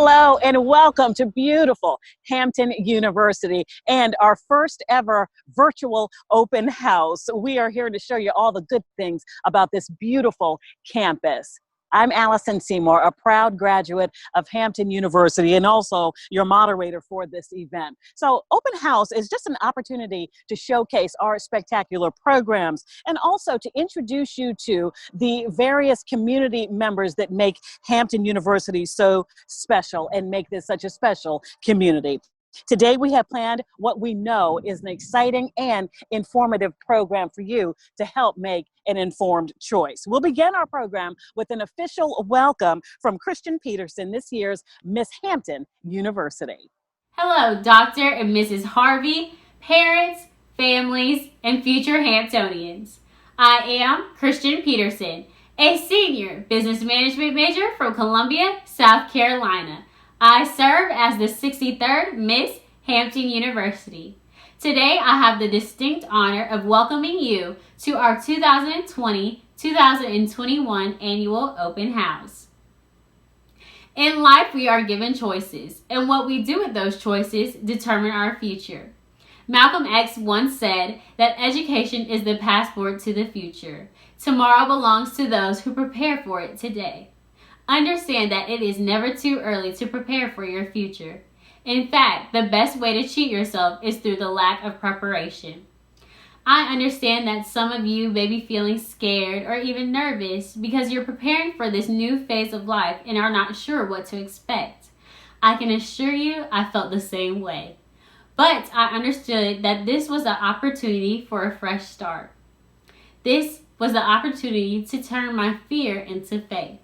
Hello and welcome to beautiful Hampton University and our first ever virtual open house. We are here to show you all the good things about this beautiful campus. I'm Allison Seymour, a proud graduate of Hampton University and also your moderator for this event. So open house is just an opportunity to showcase our spectacular programs and also to introduce you to the various community members that make Hampton University so special and make this such a special community. Today we have planned what we know is an exciting and informative program for you to help make an informed choice. We'll begin our program with an official welcome from Christian Peterson, this year's Miss Hampton University. Hello, Dr. and Mrs. Harvey, parents, families, and future Hamptonians. I am Christian Peterson, a senior business management major from Columbia, South Carolina. I serve as the 63rd Miss Hampton University. Today, I have the distinct honor of welcoming you to our 2020-2021 annual open house. In life, we are given choices, and what we do with those choices determine our future. Malcolm X once said that education is the passport to the future. Tomorrow belongs to those who prepare for it today. Understand that it is never too early to prepare for your future. In fact, the best way to cheat yourself is through the lack of preparation. I understand that some of you may be feeling scared or even nervous because you're preparing for this new phase of life and are not sure what to expect. I can assure you I felt the same way. But I understood that this was an opportunity for a fresh start. This was the opportunity to turn my fear into faith.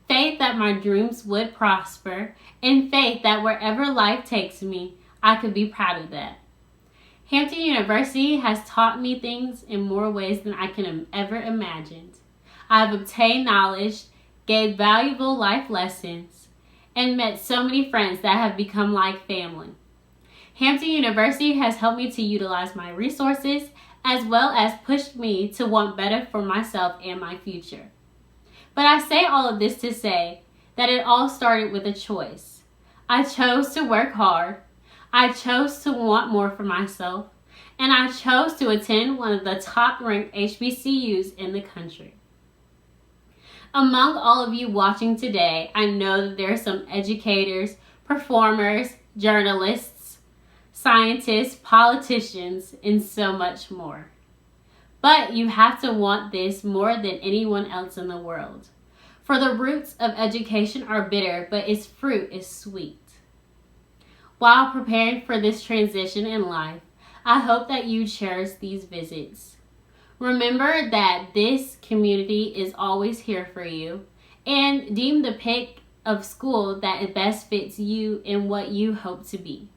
Faith that my dreams would prosper, and faith that wherever life takes me, I could be proud of that. Hampton University has taught me things in more ways than I can ever imagined. I have obtained knowledge, gained valuable life lessons, and met so many friends that have become like family. Hampton University has helped me to utilize my resources as well as pushed me to want better for myself and my future. But I say all of this to say that it all started with a choice. I chose to work hard. I chose to want more for myself. And I chose to attend one of the top-ranked HBCUs in the country. Among all of you watching today, I know that there are some educators, performers, journalists, scientists, politicians, and so much more. But you have to want this more than anyone else in the world. For the roots of education are bitter, but its fruit is sweet. While preparing for this transition in life, I hope that you cherish these visits. Remember that this community is always here for you, and deem the pick of school that best fits you and what you hope to be.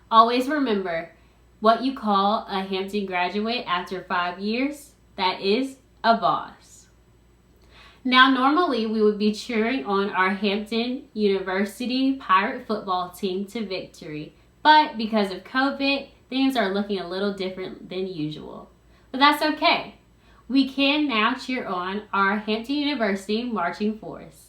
Always remember, what you call a Hampton graduate after 5 years, that is a boss. Now, normally we would be cheering on our Hampton University Pirate football team to victory, but because of COVID, things are looking a little different than usual. But that's okay. We can now cheer on our Hampton University Marching Force.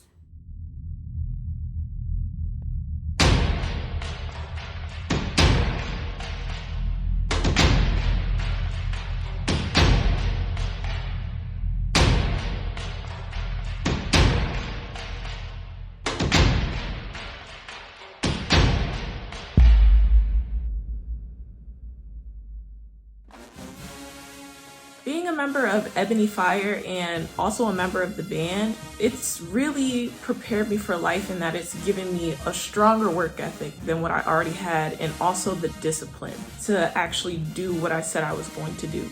Being a member of Ebony Fire and also a member of the band, it's really prepared me for life in that it's given me a stronger work ethic than what I already had, and also the discipline to actually do what I said I was going to do.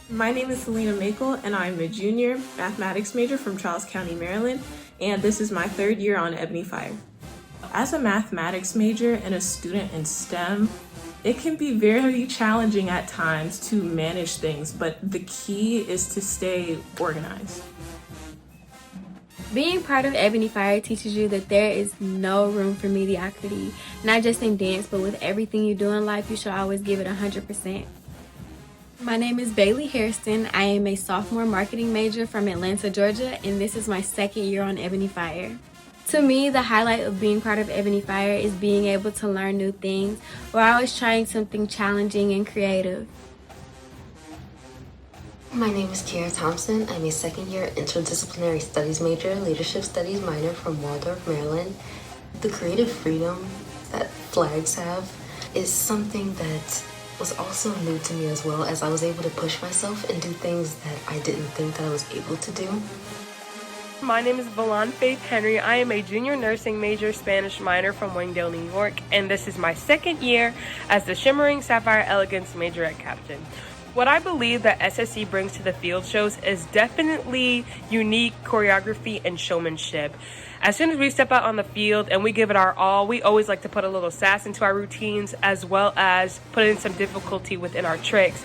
My name is Selena Makel, and I'm a junior mathematics major from Charles County, Maryland, and this is my 3rd year on Ebony Fire. As a mathematics major and a student in STEM, it can be very challenging at times to manage things, but the key is to stay organized. Being part of Ebony Fire teaches you that there is no room for mediocrity, not just in dance, but with everything you do in life, you should always give it 100%. My name is Bailey Hairston. I am a sophomore marketing major from Atlanta, Georgia, and this is my 2nd year on Ebony Fire. To me, the highlight of being part of Ebony Fire is being able to learn new things. We're always trying something challenging and creative. My name is Kiara Thompson. I'm a second-year interdisciplinary studies major, leadership studies minor from Waldorf, Maryland. The creative freedom that flags have is something that was also new to me as well, as I was able to push myself and do things that I didn't think that I was able to do. My name is Valon Faith Henry. I am a junior nursing major, Spanish minor from Wingdale, New York, and this is my second year as the Shimmering Sapphire Elegance Majorette Captain. What I believe that SSE brings to the field shows is definitely unique choreography and showmanship. As soon as we step out on the field and we give it our all, we always like to put a little sass into our routines as well as put in some difficulty within our tricks.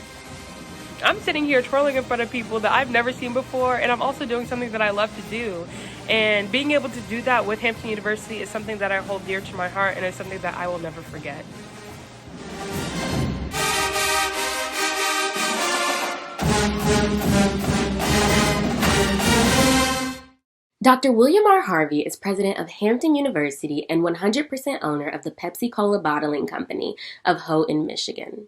I'm sitting here twirling in front of people that I've never seen before, and I'm also doing something that I love to do. And being able to do that with Hampton University is something that I hold dear to my heart, and it's something that I will never forget. Dr. William R. Harvey is president of Hampton University and 100% owner of the Pepsi-Cola Bottling Company of Houghton, Michigan.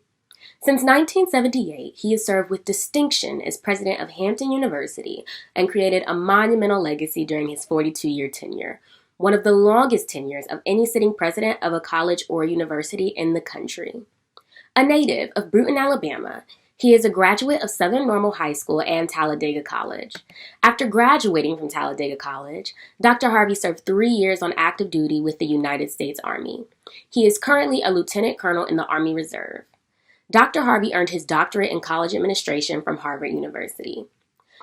Since 1978, he has served with distinction as president of Hampton University and created a monumental legacy during his 42-year tenure, one of the longest tenures of any sitting president of a college or university in the country. A native of Bruton, Alabama, he is a graduate of Southern Normal High School and Talladega College. After graduating from Talladega College, Dr. Harvey served 3 years on active duty with the United States Army. He is currently a lieutenant colonel in the Army Reserve. Dr. Harvey earned his doctorate in college administration from Harvard University.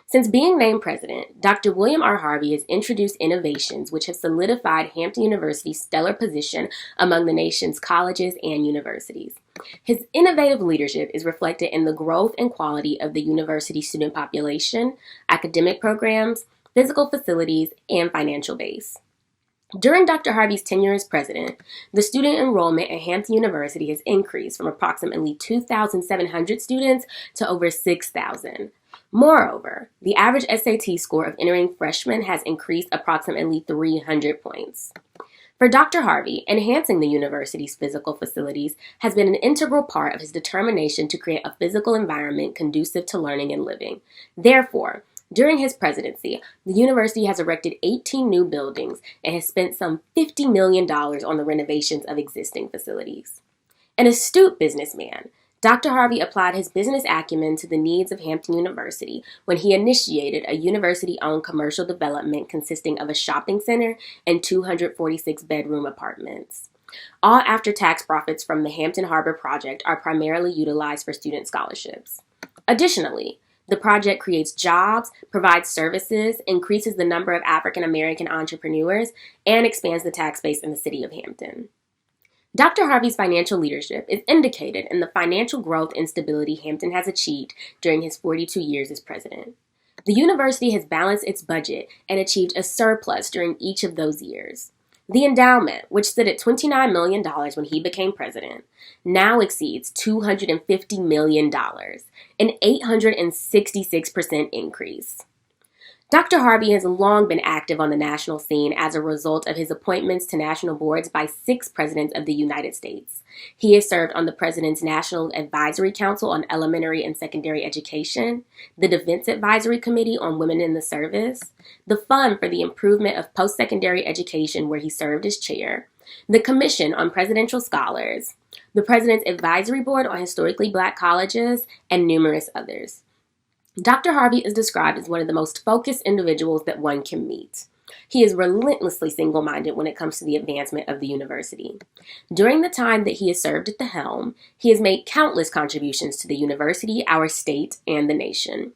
Since being named president, Dr. William R. Harvey has introduced innovations which have solidified Hampton University's stellar position among the nation's colleges and universities. His innovative leadership is reflected in the growth and quality of the university's student population, academic programs, physical facilities, and financial base. During Dr. Harvey's tenure as president, the student enrollment at Hampton University has increased from approximately 2,700 students to over 6,000. Moreover, the average SAT score of entering freshmen has increased approximately 300 points. For Dr. Harvey, enhancing the university's physical facilities has been an integral part of his determination to create a physical environment conducive to learning and living. Therefore, during his presidency, the university has erected 18 new buildings and has spent some $50 million on the renovations of existing facilities. An astute businessman, Dr. Harvey applied his business acumen to the needs of Hampton University when he initiated a university-owned commercial development consisting of a shopping center and 246 bedroom apartments. All after-tax profits from the Hampton Harbor project are primarily utilized for student scholarships. Additionally, the project creates jobs, provides services, increases the number of African American entrepreneurs, and expands the tax base in the city of Hampton. Dr. Harvey's financial leadership is indicated in the financial growth and stability Hampton has achieved during his 42 years as president. The university has balanced its budget and achieved a surplus during each of those years. The endowment, which stood at $29 million when he became president, now exceeds $250 million, an 866% increase. Dr. Harvey has long been active on the national scene as a result of his appointments to national boards by 6 presidents of the United States. He has served on the President's National Advisory Council on Elementary and Secondary Education, the Defense Advisory Committee on Women in the Service, the Fund for the Improvement of Post-Secondary Education, where he served as chair, the Commission on Presidential Scholars, the President's Advisory Board on Historically Black Colleges, and numerous others. Dr. Harvey is described as one of the most focused individuals that one can meet. He is relentlessly single-minded when it comes to the advancement of the university. During the time that he has served at the helm, he has made countless contributions to the university, our state, and the nation.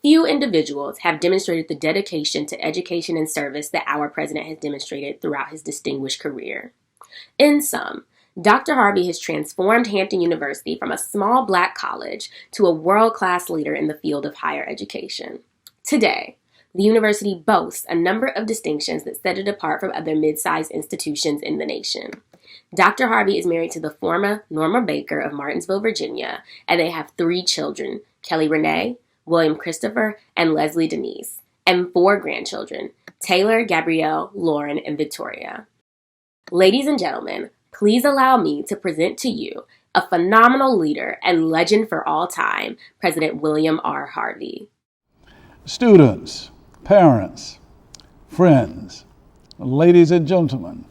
Few individuals have demonstrated the dedication to education and service that our president has demonstrated throughout his distinguished career. In sum, Dr. Harvey has transformed Hampton University from a small black college to a world-class leader in the field of higher education. Today, the university boasts a number of distinctions that set it apart from other mid-sized institutions in the nation. Dr. Harvey is married to the former Norma Baker of Martinsville, Virginia, and they have 3 children, Kelly Renee, William Christopher, and Leslie Denise, and 4 grandchildren, Taylor, Gabrielle, Lauren, and Victoria. Ladies and gentlemen, please allow me to present to you a phenomenal leader and legend for all time, President William R. Harvey. Students, parents, friends, ladies and gentlemen,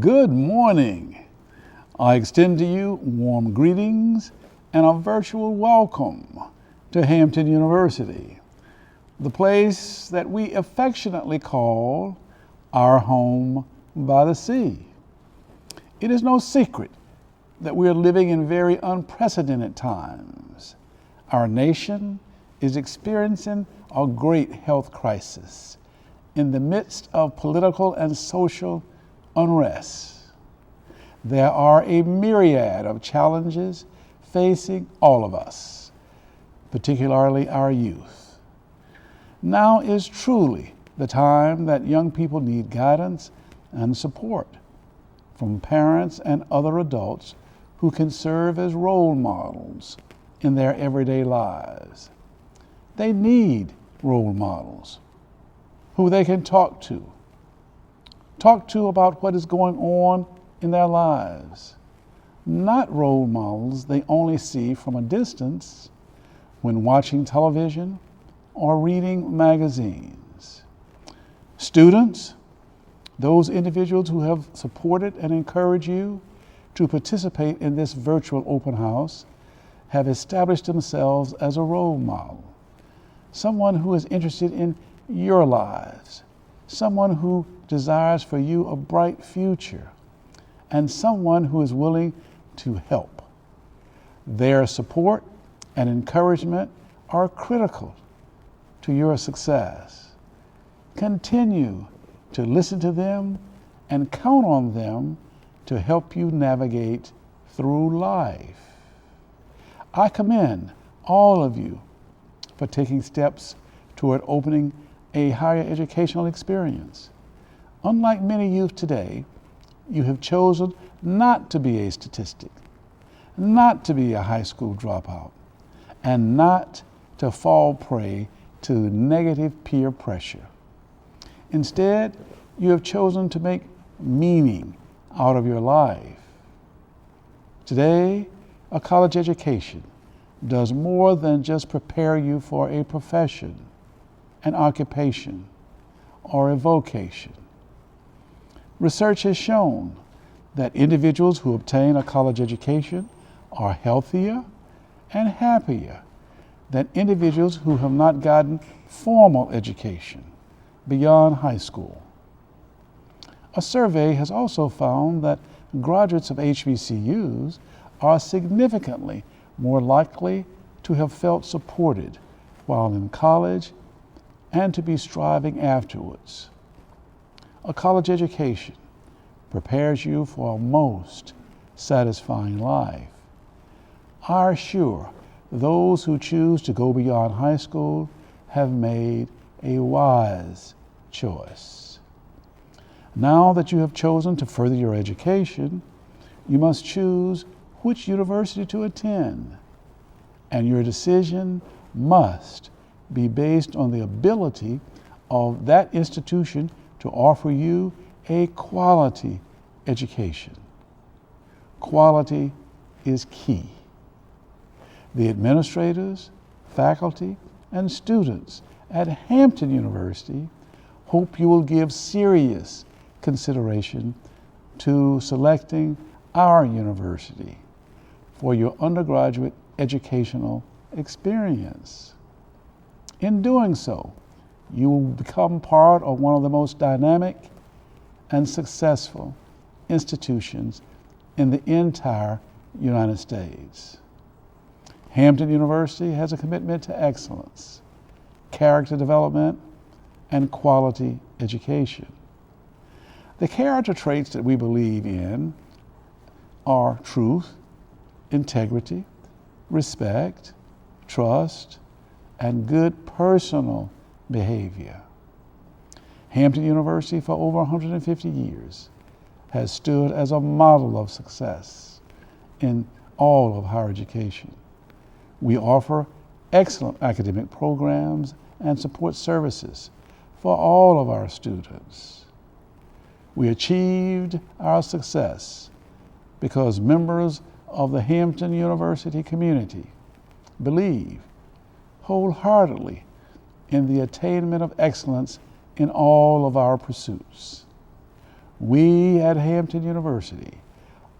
good morning. I extend to you warm greetings and a virtual welcome to Hampton University, the place that we affectionately call our home by the sea. It is no secret that we are living in very unprecedented times. Our nation is experiencing a great health crisis in the midst of political and social unrest. There are a myriad of challenges facing all of us, particularly our youth. Now is truly the time that young people need guidance and support from parents and other adults who can serve as role models in their everyday lives. They need role models who they can talk to about what is going on in their lives, not role models they only see from a distance when watching television or reading magazines. Students, those individuals who have supported and encouraged you to participate in this virtual open house have established themselves as a role model, someone who is interested in your lives, someone who desires for you a bright future, and someone who is willing to help. Their support and encouragement are critical to your success. Continue to listen to them and count on them to help you navigate through life. I commend all of you for taking steps toward opening a higher educational experience. Unlike many youth today, you have chosen not to be a statistic, not to be a high school dropout, and not to fall prey to negative peer pressure. Instead, you have chosen to make meaning out of your life. Today, a college education does more than just prepare you for a profession, an occupation, or a vocation. Research has shown that individuals who obtain a college education are healthier and happier than individuals who have not gotten formal education beyond high school. A survey has also found that graduates of HBCUs are significantly more likely to have felt supported while in college and to be striving afterwards. A college education prepares you for a most satisfying life. I assure those who choose to go beyond high school have made a wise choice. Now that you have chosen to further your education, you must choose which university to attend, and your decision must be based on the ability of that institution to offer you a quality education. Quality is key. The administrators, faculty, and students at Hampton University hope you will give serious consideration to selecting our university for your undergraduate educational experience. In doing so, you will become part of one of the most dynamic and successful institutions in the entire United States. Hampton University has a commitment to excellence, character development, and quality education. The character traits that we believe in are truth, integrity, respect, trust, and good personal behavior. Hampton University for over 150 years has stood as a model of success in all of higher education. We offer excellent academic programs and support services for all of our students. We achieved our success because members of the Hampton University community believe wholeheartedly in the attainment of excellence in all of our pursuits. We at Hampton University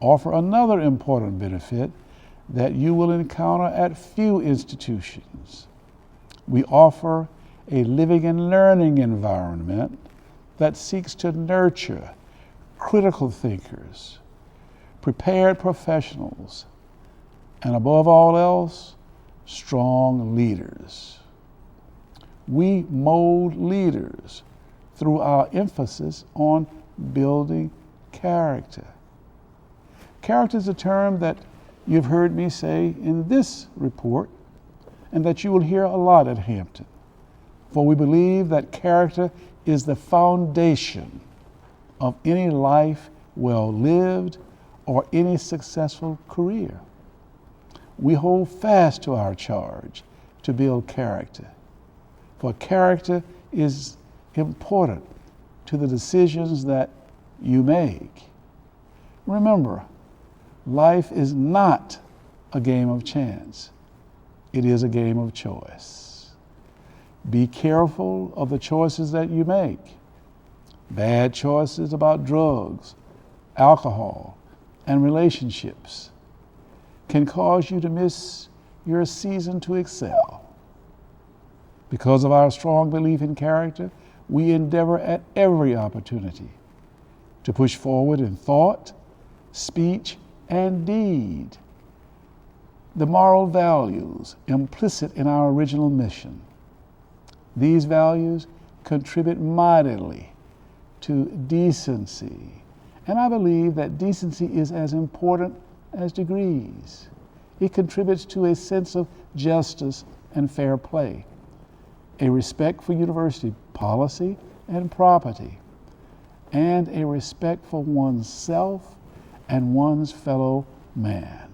offer another important benefit that you will encounter at few institutions. We offer a living and learning environment that seeks to nurture critical thinkers, prepared professionals, and above all else, strong leaders. We mold leaders through our emphasis on building character. Character is a term that you've heard me say in this report and that you will hear a lot at Hampton, for we believe that character is the foundation of any life well lived or any successful career. We hold fast to our charge to build character, for character is important to the decisions that you make. Remember, life is not a game of chance. It is a game of choice. Be careful of the choices that you make. Bad choices about drugs, alcohol, and relationships can cause you to miss your season to excel. Because of our strong belief in character, we endeavor at every opportunity to push forward in thought, speech, and deed the moral values implicit in our original mission. These values contribute mightily to decency, and I believe that decency is as important as degrees. It contributes to a sense of justice and fair play, a respect for university policy and property, and a respect for one's self and one's fellow man.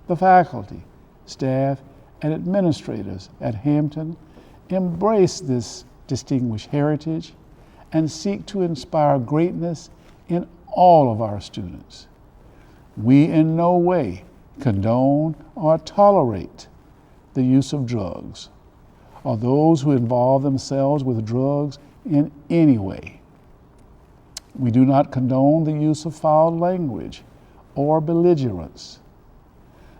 The faculty, staff, and administrators at Hampton embrace this distinguished heritage and seek to inspire greatness in all of our students. We in no way condone or tolerate the use of drugs or those who involve themselves with drugs in any way. We do not condone the use of foul language or belligerence.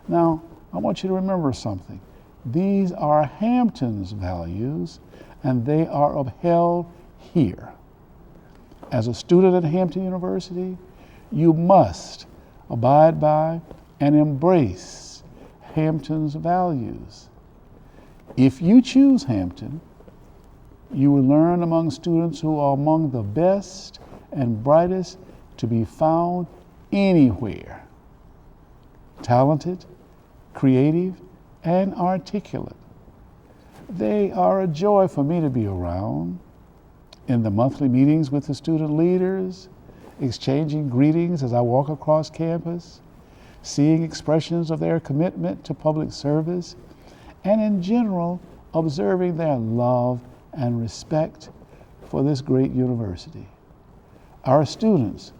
Now, I want you to remember something. These are Hampton's values, and they are upheld here. As a student at Hampton University, you must abide by and embrace Hampton's values. If you choose Hampton, you will learn among students who are among the best and brightest to be found anywhere. Talented, creative, and articulate. They are a joy for me to be around. In the monthly meetings with the student leaders, exchanging greetings as I walk across campus, seeing expressions of their commitment to public service, and in general, observing their love and respect for this great university. Our students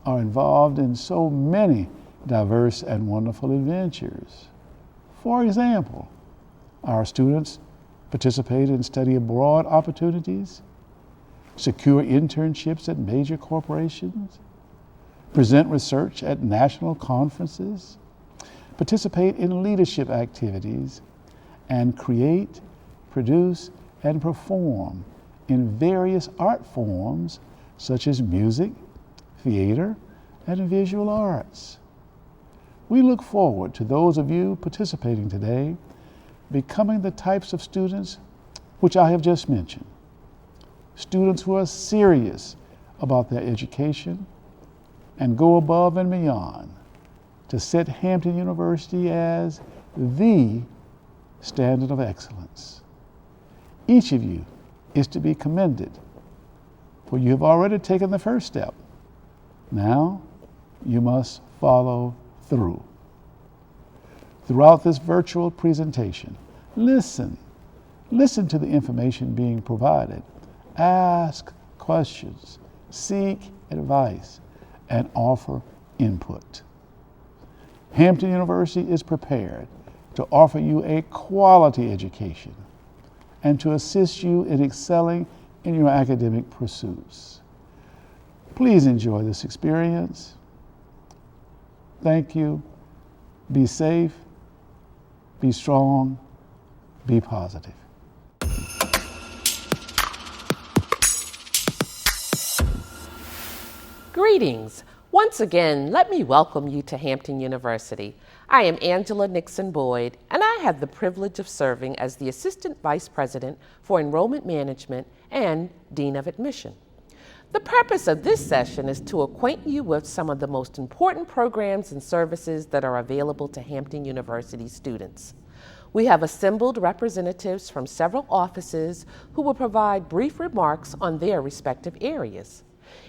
are involved in so many diverse and wonderful adventures. For example, our students participate in study abroad opportunities, secure internships at major corporations, present research at national conferences, participate in leadership activities, and create, produce, and perform in various art forms such as music, theater, and visual arts. We look forward to those of you participating today becoming the types of students which I have just mentioned. Students who are serious about their education and go above and beyond to set Hampton University as the standard of excellence. Each of you is to be commended, for you have already taken the first step. Now you must follow through. Throughout this virtual presentation, listen to the information being provided ask questions, seek advice, and offer input. Hampton University is prepared to offer you a quality education and to assist you in excelling in your academic pursuits. Please enjoy this experience. Thank you. Be safe, be strong, be positive. Greetings. Once again, let me welcome you to Hampton University. I am Angela Nixon Boyd, and I have the privilege of serving as the Assistant Vice President for Enrollment Management and Dean of Admission. The purpose of this session is to acquaint you with some of the most important programs and services that are available to Hampton University students. We have assembled representatives from several offices who will provide brief remarks on their respective areas.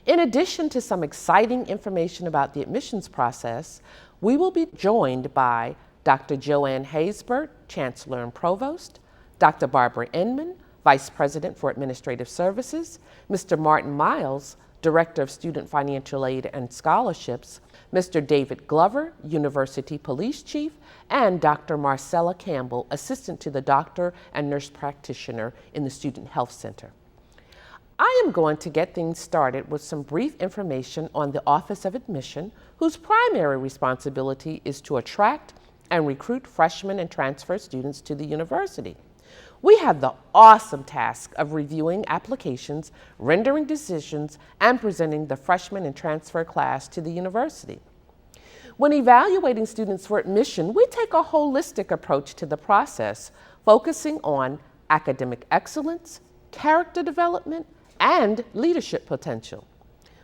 In addition to some exciting information about the admissions process, we will be joined by Dr. Joanne Haysbert, Chancellor and Provost, Dr. Barbara Inman, Vice President for Administrative Services, Mr. Martin Miles, Director of Student Financial Aid and Scholarships, Mr. David Glover, University Police Chief, and Dr. Marcella Campbell, Assistant to the Doctor and Nurse Practitioner in the Student Health Center. I am going to get things started with some brief information on the Office of Admission, whose primary responsibility is to attract and recruit freshmen and transfer students to the university. We have the awesome task of reviewing applications, rendering decisions, and presenting the freshman and transfer class to the university. When evaluating students for admission, we take a holistic approach to the process, focusing on academic excellence, character development, and leadership potential.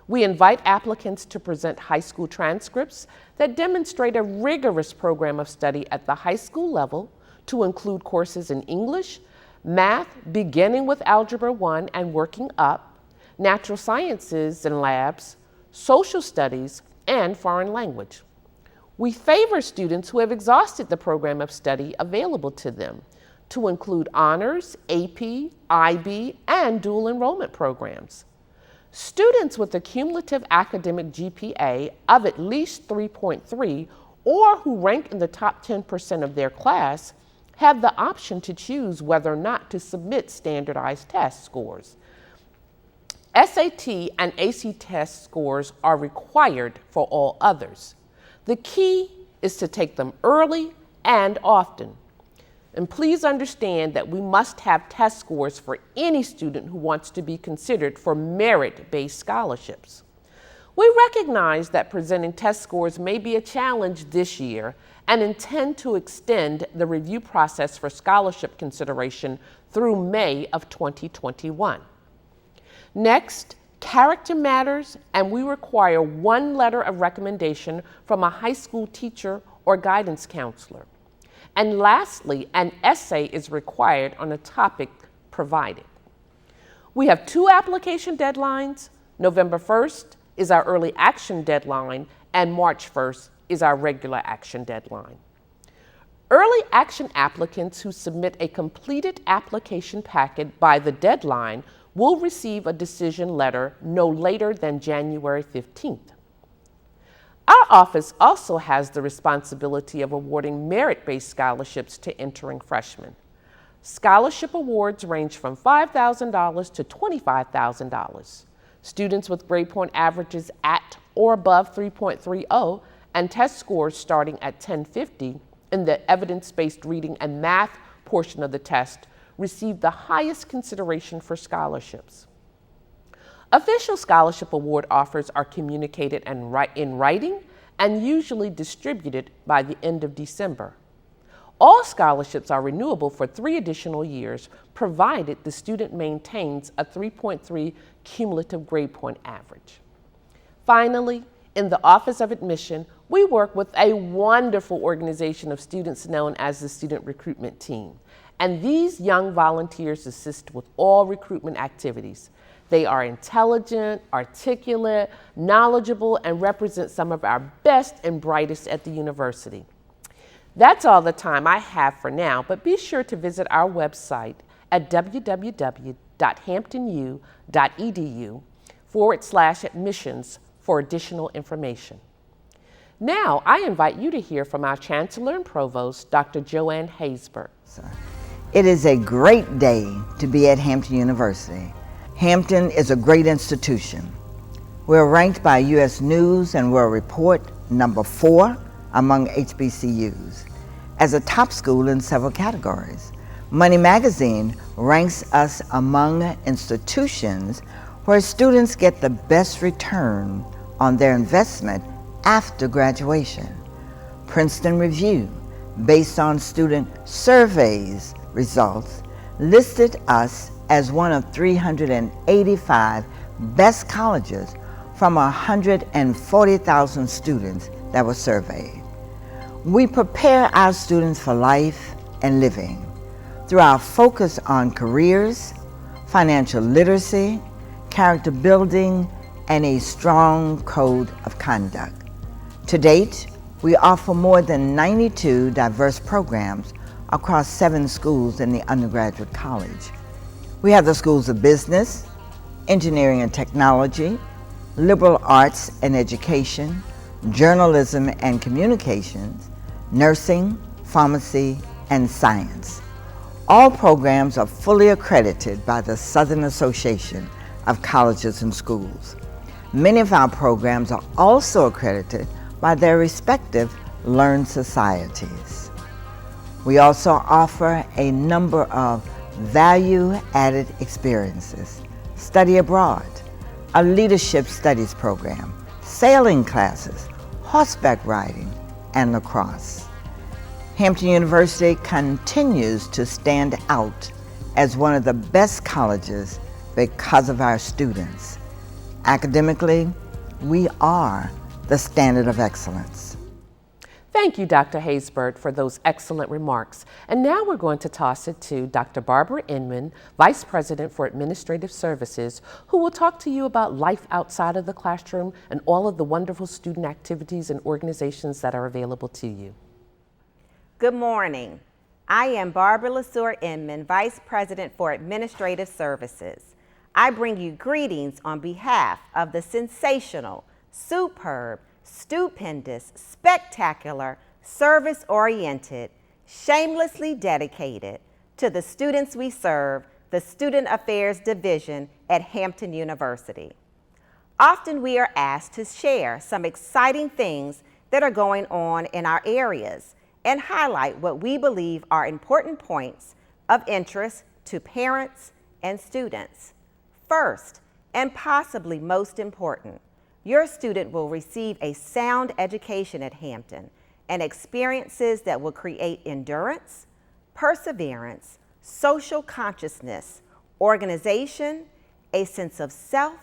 We invite applicants to present high school transcripts that demonstrate a rigorous program of study at the high school level to include courses in English, math, beginning with Algebra 1 and working up, natural sciences and labs, social studies, and foreign language. We favor students who have exhausted the program of study available to them, to include honors, AP, IB, and dual enrollment programs. Students with a cumulative academic GPA of at least 3.3 or who rank in the top 10% of their class have the option to choose whether or not to submit standardized test scores. SAT and AC test scores are required for all others. The key is to take them early and often. And please understand that we must have test scores for any student who wants to be considered for merit-based scholarships. We recognize that presenting test scores may be a challenge this year and intend to extend the review process for scholarship consideration through May of 2021. Next, character matters, and we require one letter of recommendation from a high school teacher or guidance counselor. And lastly, an essay is required on a topic provided. We have 2 application deadlines. November 1st is our early action deadline, and March 1st is our regular action deadline. Early action applicants who submit a completed application packet by the deadline will receive a decision letter no later than January 15th. Our office also has the responsibility of awarding merit-based scholarships to entering freshmen. Scholarship awards range from $5,000 to $25,000. Students with grade point averages at or above 3.30 and test scores starting at 1050 in the evidence-based reading and math portion of the test receive the highest consideration for scholarships. Official scholarship award offers are communicated in writing and usually distributed by the end of December. All scholarships are renewable for 3 additional years, provided the student maintains a 3.3 cumulative grade point average. Finally, in the Office of Admission, we work with a wonderful organization of students known as the Student Recruitment Team. And these young volunteers assist with all recruitment activities. They are intelligent, articulate, knowledgeable, and represent some of our best and brightest at the university. That's all the time I have for now, but be sure to visit our website at www.hampton.edu www.hamptonu.edu/admissions for additional information. Now, I invite you to hear from our Chancellor and Provost, Dr. Joanne Haysbert. It is a great day to be at Hampton University. Hampton is a great institution. We're ranked by U.S. News and World Report number 4 among HBCUs as a top school in several categories. Money Magazine ranks us among institutions where students get the best return on their investment after graduation. Princeton Review, based on student surveys results, listed us as one of 385 best colleges from 140,000 students that were surveyed. We prepare our students for life and living through our focus on careers, financial literacy, character building, and a strong code of conduct. To date, we offer more than 92 diverse programs across 7 schools in the undergraduate college. We have the schools of business, engineering and technology, liberal arts and education, journalism and communications, nursing, pharmacy, and science. All programs are fully accredited by the Southern Association of Colleges and Schools. Many of our programs are also accredited by their respective learned societies. We also offer a number of value-added experiences: study abroad, a leadership studies program, sailing classes, horseback riding, and lacrosse. Hampton University continues to stand out as one of the best colleges because of our students. Academically, we are the standard of excellence. Thank you, Dr. Haysbert, for those excellent remarks. And now we're going to toss it to Dr. Barbara Inman, Vice President for Administrative Services, who will talk to you about life outside of the classroom and all of the wonderful student activities and organizations that are available to you. Good morning. I am Barbara LaSure Inman, Vice President for Administrative Services. I bring you greetings on behalf of the sensational, superb, stupendous, spectacular, service-oriented, shamelessly dedicated to the students we serve, the Student Affairs Division at Hampton University. Often we are asked to share some exciting things that are going on in our areas and highlight what we believe are important points of interest to parents and students. First, and possibly most important, your student will receive a sound education at Hampton and experiences that will create endurance, perseverance, social consciousness, organization, a sense of self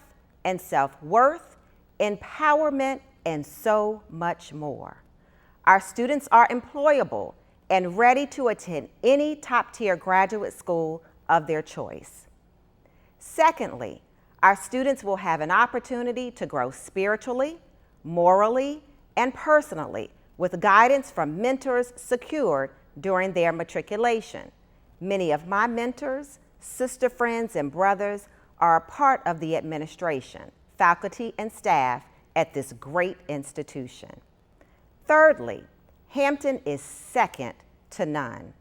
and self-worth, empowerment, and so much more. Our students are employable and ready to attend any top-tier graduate school of their choice. Secondly, our students will have an opportunity to grow spiritually, morally, and personally with guidance from mentors secured during their matriculation. Many of my mentors, sister friends, and brothers are a part of the administration, faculty, and staff at this great institution. Thirdly, Hampton is second to none.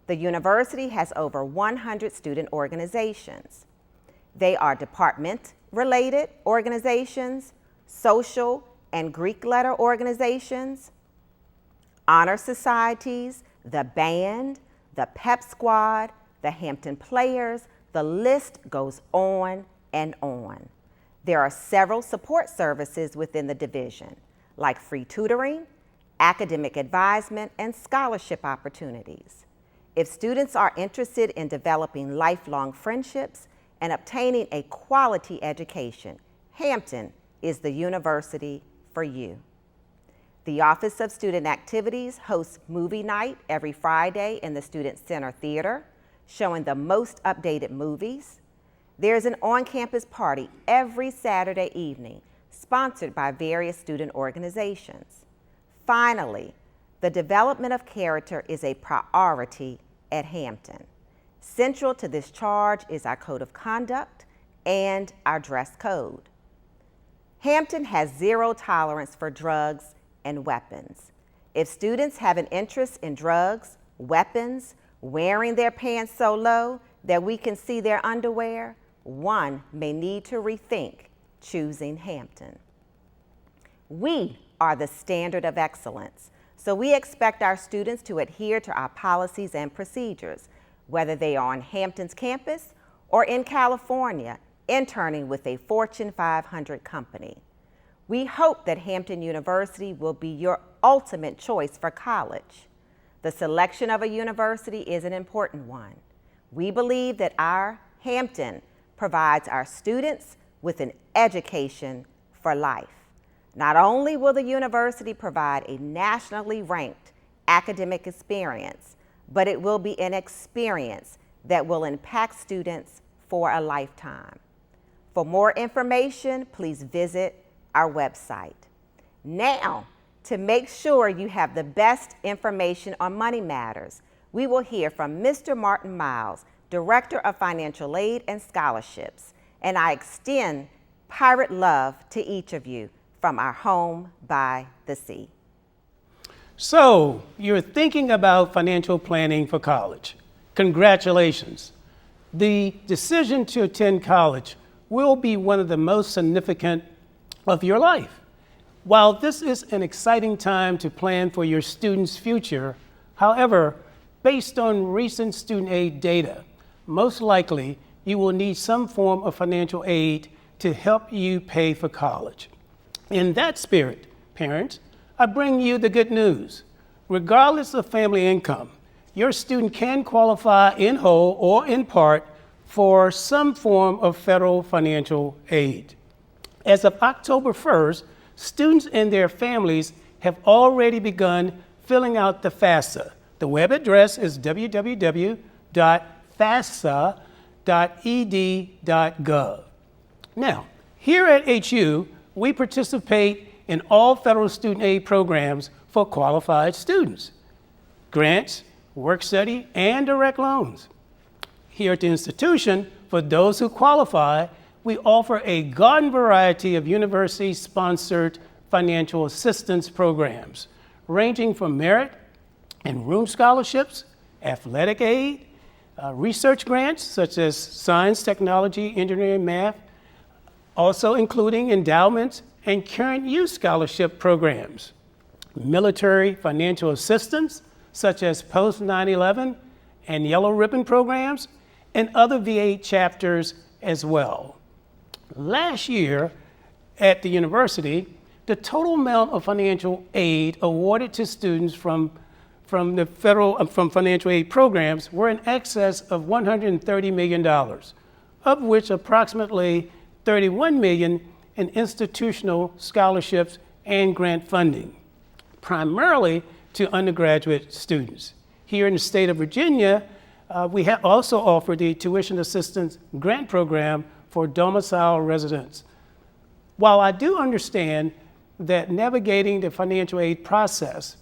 The university has over 100 student organizations. They are department-related organizations, social and Greek letter organizations, honor societies, the band, the pep squad, the Hampton Players. The list goes on and on. There are several support services within the division, like free tutoring, academic advisement, and scholarship opportunities. If students are interested in developing lifelong friendships and obtaining a quality education, Hampton is the university for you. The Office of Student Activities hosts movie night every Friday in the Student Center Theater, showing the most updated movies. There's an on-campus party every Saturday evening, sponsored by various student organizations. Finally, the development of character is a priority at Hampton. Central to this charge is our code of conduct and our dress code. Hampton has zero tolerance for drugs and weapons. If students have an interest in drugs, weapons, wearing their pants so low that we can see their underwear, one may need to rethink choosing Hampton. We are the standard of excellence, so we expect our students to adhere to our policies and procedures, whether they are on Hampton's campus or in California, interning with a Fortune 500 company. We hope that Hampton University will be your ultimate choice for college. The selection of a university is an important one. We believe that our Hampton provides our students with an education for life. Not only will the university provide a nationally ranked academic experience, but it will be an experience that will impact students for a lifetime. For more information, please visit our website. Now, to make sure you have the best information on money matters, we will hear from Mr. Martin Miles, Director of Financial Aid and Scholarships, and I extend pirate love to each of you from our home by the sea. So, you're thinking about financial planning for college. Congratulations. The decision to attend college will be one of the most significant of your life. While this is an exciting time to plan for your student's future, however, based on recent student aid data, most likely you will need some form of financial aid to help you pay for college. In that spirit, parents, I bring you the good news. Regardless of family income, your student can qualify in whole or in part for some form of federal financial aid. As of October 1st, students and their families have already begun filling out the FAFSA. The web address is www.fafsa.ed.gov. Now, here at HU, we participate in all federal student aid programs for qualified students: grants, work study, and direct loans. Here at the institution, for those who qualify, we offer a garden variety of university-sponsored financial assistance programs, ranging from merit and room scholarships, athletic aid, research grants such as science, technology, engineering, math, also including endowments and current youth scholarship programs, military financial assistance such as post 9/11 and yellow ribbon programs, and other VA chapters as well. Last year at the university, the total amount of financial aid awarded to students from financial aid programs were in excess of $130 million, of which approximately $31 million in institutional scholarships and grant funding, primarily to undergraduate students. Here in the state of Virginia, we have also offered the tuition assistance grant program for domicile residents. While I do understand that navigating the financial aid process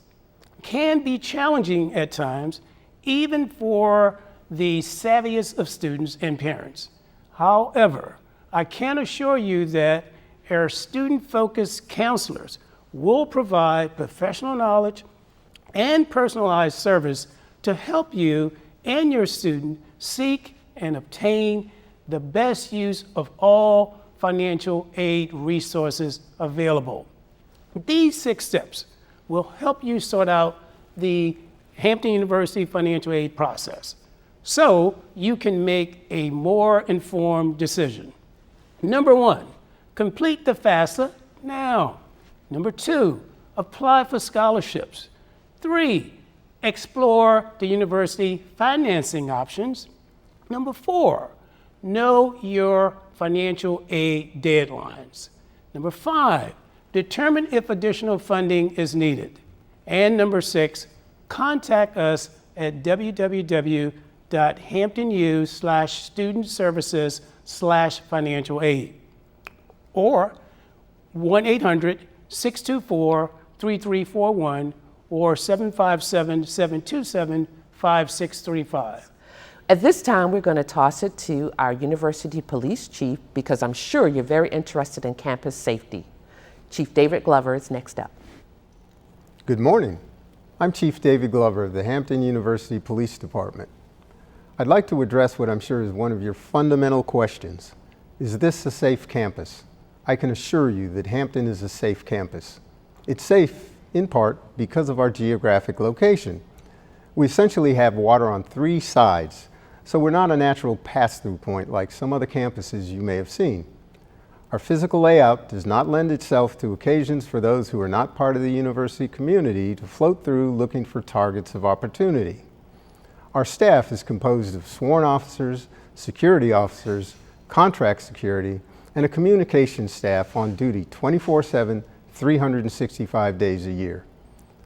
can be challenging at times, even for the savviest of students and parents. However, I can assure you that our student-focused counselors will provide professional knowledge and personalized service to help you and your student seek and obtain the best use of all financial aid resources available. These 6 steps will help you sort out the Hampton University financial aid process so you can make a more informed decision. Number 1, complete the FAFSA now. Number 2, apply for scholarships. 3, explore the university financing options. Number 4, know your financial aid deadlines. Number 5, determine if additional funding is needed. And number 6, contact us at www.hamptonu/student-services/financial aid or 1-800-624-3341 or 757-727-5635. At this time, we're going to toss it to our University Police Chief because I'm sure you're very interested in campus safety. Chief David Glover is next up. Good morning. I'm Chief David Glover of the Hampton University Police Department. I'd like to address what I'm sure is one of your fundamental questions. Is this a safe campus? I can assure you that Hampton is a safe campus. It's safe in part because of our geographic location. We essentially have water on 3 sides, so we're not a natural pass-through point like some other campuses you may have seen. Our physical layout does not lend itself to occasions for those who are not part of the university community to float through looking for targets of opportunity. Our staff is composed of sworn officers, security officers, contract security, and a communications staff on duty 24/7, 365 days a year.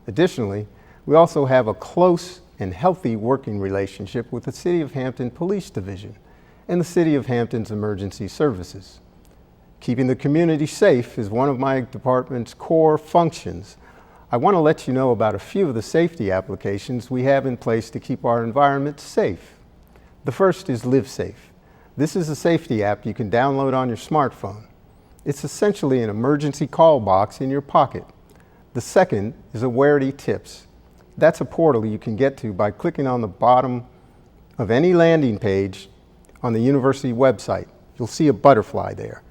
Additionally, we also have a close and healthy working relationship with the City of Hampton Police Division and the City of Hampton's Emergency Services. Keeping the community safe is one of my department's core functions. I want to let you know about a few of the safety applications we have in place to keep our environment safe. The first is Live Safe. This is a safety app you can download on your smartphone. It's essentially an emergency call box in your pocket. The second is Awarity Tips. That's a portal you can get to by clicking on the bottom of any landing page on the university website. You'll see a butterfly there.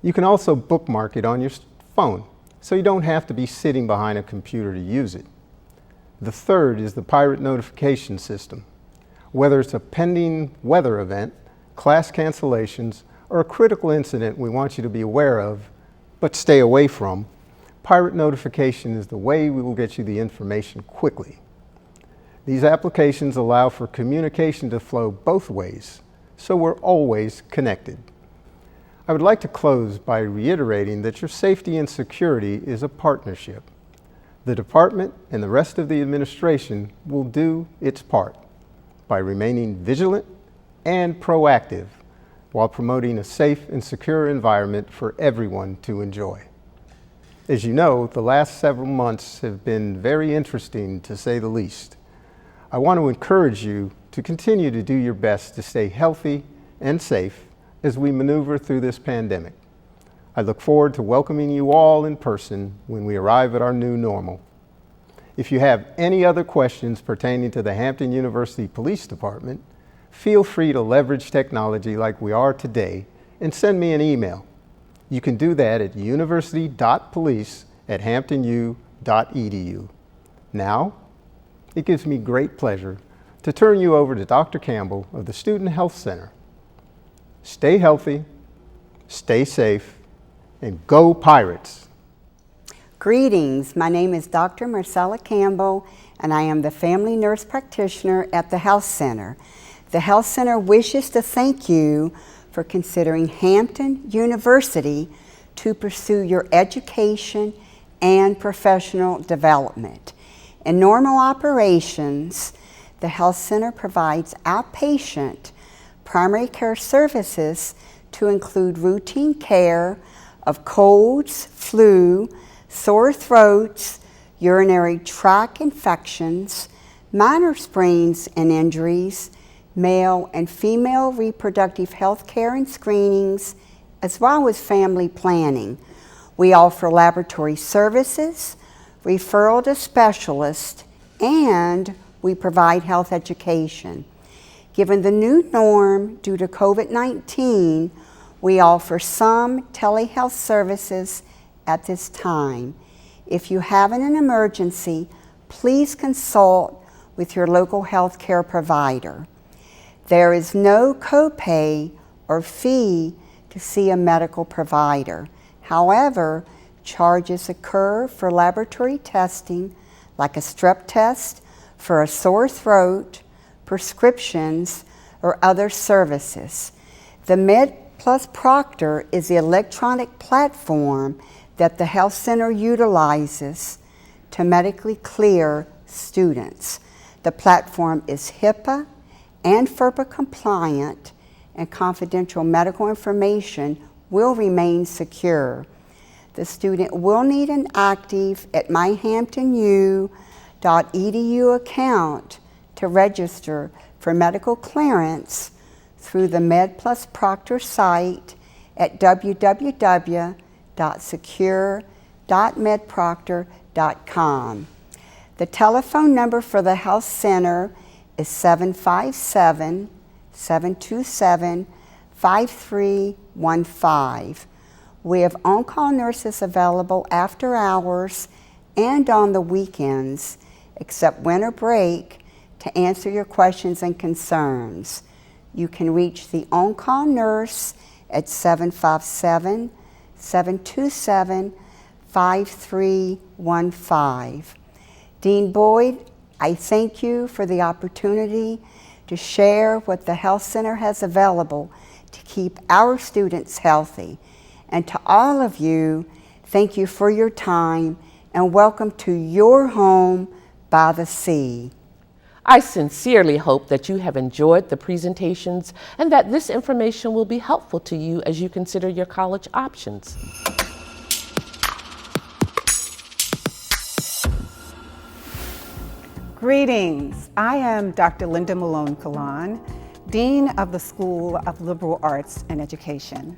You can also bookmark it on your phone, so you don't have to be sitting behind a computer to use it. The third is the Pirate Notification System. Whether it's a pending weather event, class cancellations, or a critical incident we want you to be aware of, but stay away from, Pirate Notification is the way we will get you the information quickly. These applications allow for communication to flow both ways, so we're always connected. I would like to close by reiterating that your safety and security is a partnership. The department and the rest of the administration will do its part by remaining vigilant and proactive while promoting a safe and secure environment for everyone to enjoy. As you know, the last several months have been very interesting, to say the least. I want to encourage you to continue to do your best to stay healthy and safe as we maneuver through this pandemic. I look forward to welcoming you all in person when we arrive at our new normal. If you have any other questions pertaining to the Hampton University Police Department, feel free to leverage technology like we are today and send me an email. You can do that at university.police@hamptonu.edu. Now, it gives me great pleasure to turn you over to Dr. Campbell of the Student Health Center. Stay healthy, stay safe, and go Pirates! Greetings, my name is Dr. Marcella Campbell, and I am the family nurse practitioner at the Health Center. The Health Center wishes to thank you for considering Hampton University to pursue your education and professional development. In normal operations, the Health Center provides outpatient primary care services to include routine care of colds, flu, sore throats, urinary tract infections, minor sprains and injuries, male and female reproductive health care and screenings, as well as family planning. We offer laboratory services, referral to specialists, and we provide health education. Given the new norm due to COVID-19, we offer some telehealth services at this time. If you have an emergency, please consult with your local health care provider. There is no copay or fee to see a medical provider. However, charges occur for laboratory testing, like a strep test, for a sore throat, prescriptions, or other services. The MedPlus Proctor is the electronic platform that the Health Center utilizes to medically clear students. The platform is HIPAA and FERPA compliant, and confidential medical information will remain secure. The student will need an active at myhamptonu.edu account to register for medical clearance through the MedPlus Proctor site at www.secure.medproctor.com. The telephone number for the health center is 757-727-5315. We have on-call nurses available after hours and on the weekends, except winter break, to answer your questions and concerns. You can reach the on-call nurse at 757-727-5315. Dean Boyd, I thank you for the opportunity to share what the Health Center has available to keep our students healthy. And to all of you, thank you for your time and welcome to your home by the sea. I sincerely hope that you have enjoyed the presentations and that this information will be helpful to you as you consider your college options. Greetings. I am Dr. Linda Malone-Kalan, Dean of the School of Liberal Arts and Education.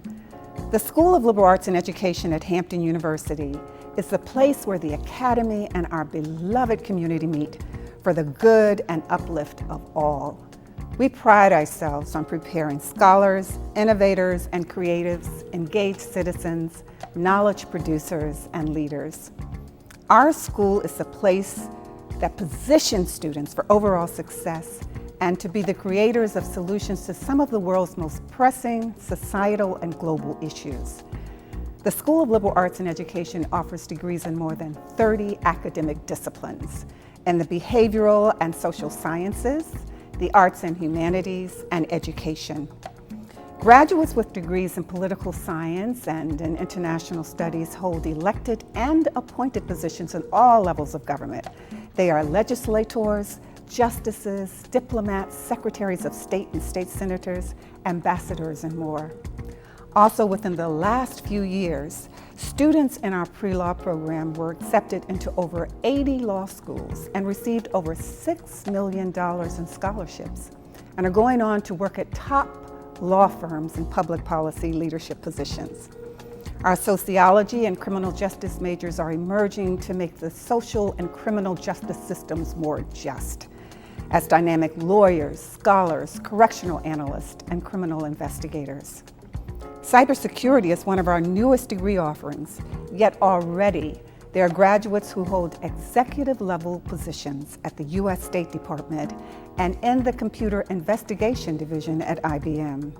The School of Liberal Arts and Education at Hampton University is the place where the Academy and our beloved community meet for the good and uplift of all. We pride ourselves on preparing scholars, innovators, and creatives, engaged citizens, knowledge producers, and leaders. Our school is the place that positions students for overall success and to be the creators of solutions to some of the world's most pressing societal and global issues. The School of Liberal Arts and Education offers degrees in more than 30 academic disciplines in the behavioral and social sciences, the arts and humanities, and education. Graduates with degrees in political science and in international studies hold elected and appointed positions in all levels of government. They are legislators, justices, diplomats, secretaries of state and state senators, ambassadors, and more. Also, within the last few years, students in our pre-law program were accepted into over 80 law schools and received over $6 million in scholarships and are going on to work at top law firms in public policy leadership positions. Our sociology and criminal justice majors are emerging to make the social and criminal justice systems more just as dynamic lawyers, scholars, correctional analysts, and criminal investigators. Cybersecurity is one of our newest degree offerings, yet already there are graduates who hold executive-level positions at the U.S. State Department and in the Computer Investigation Division at IBM.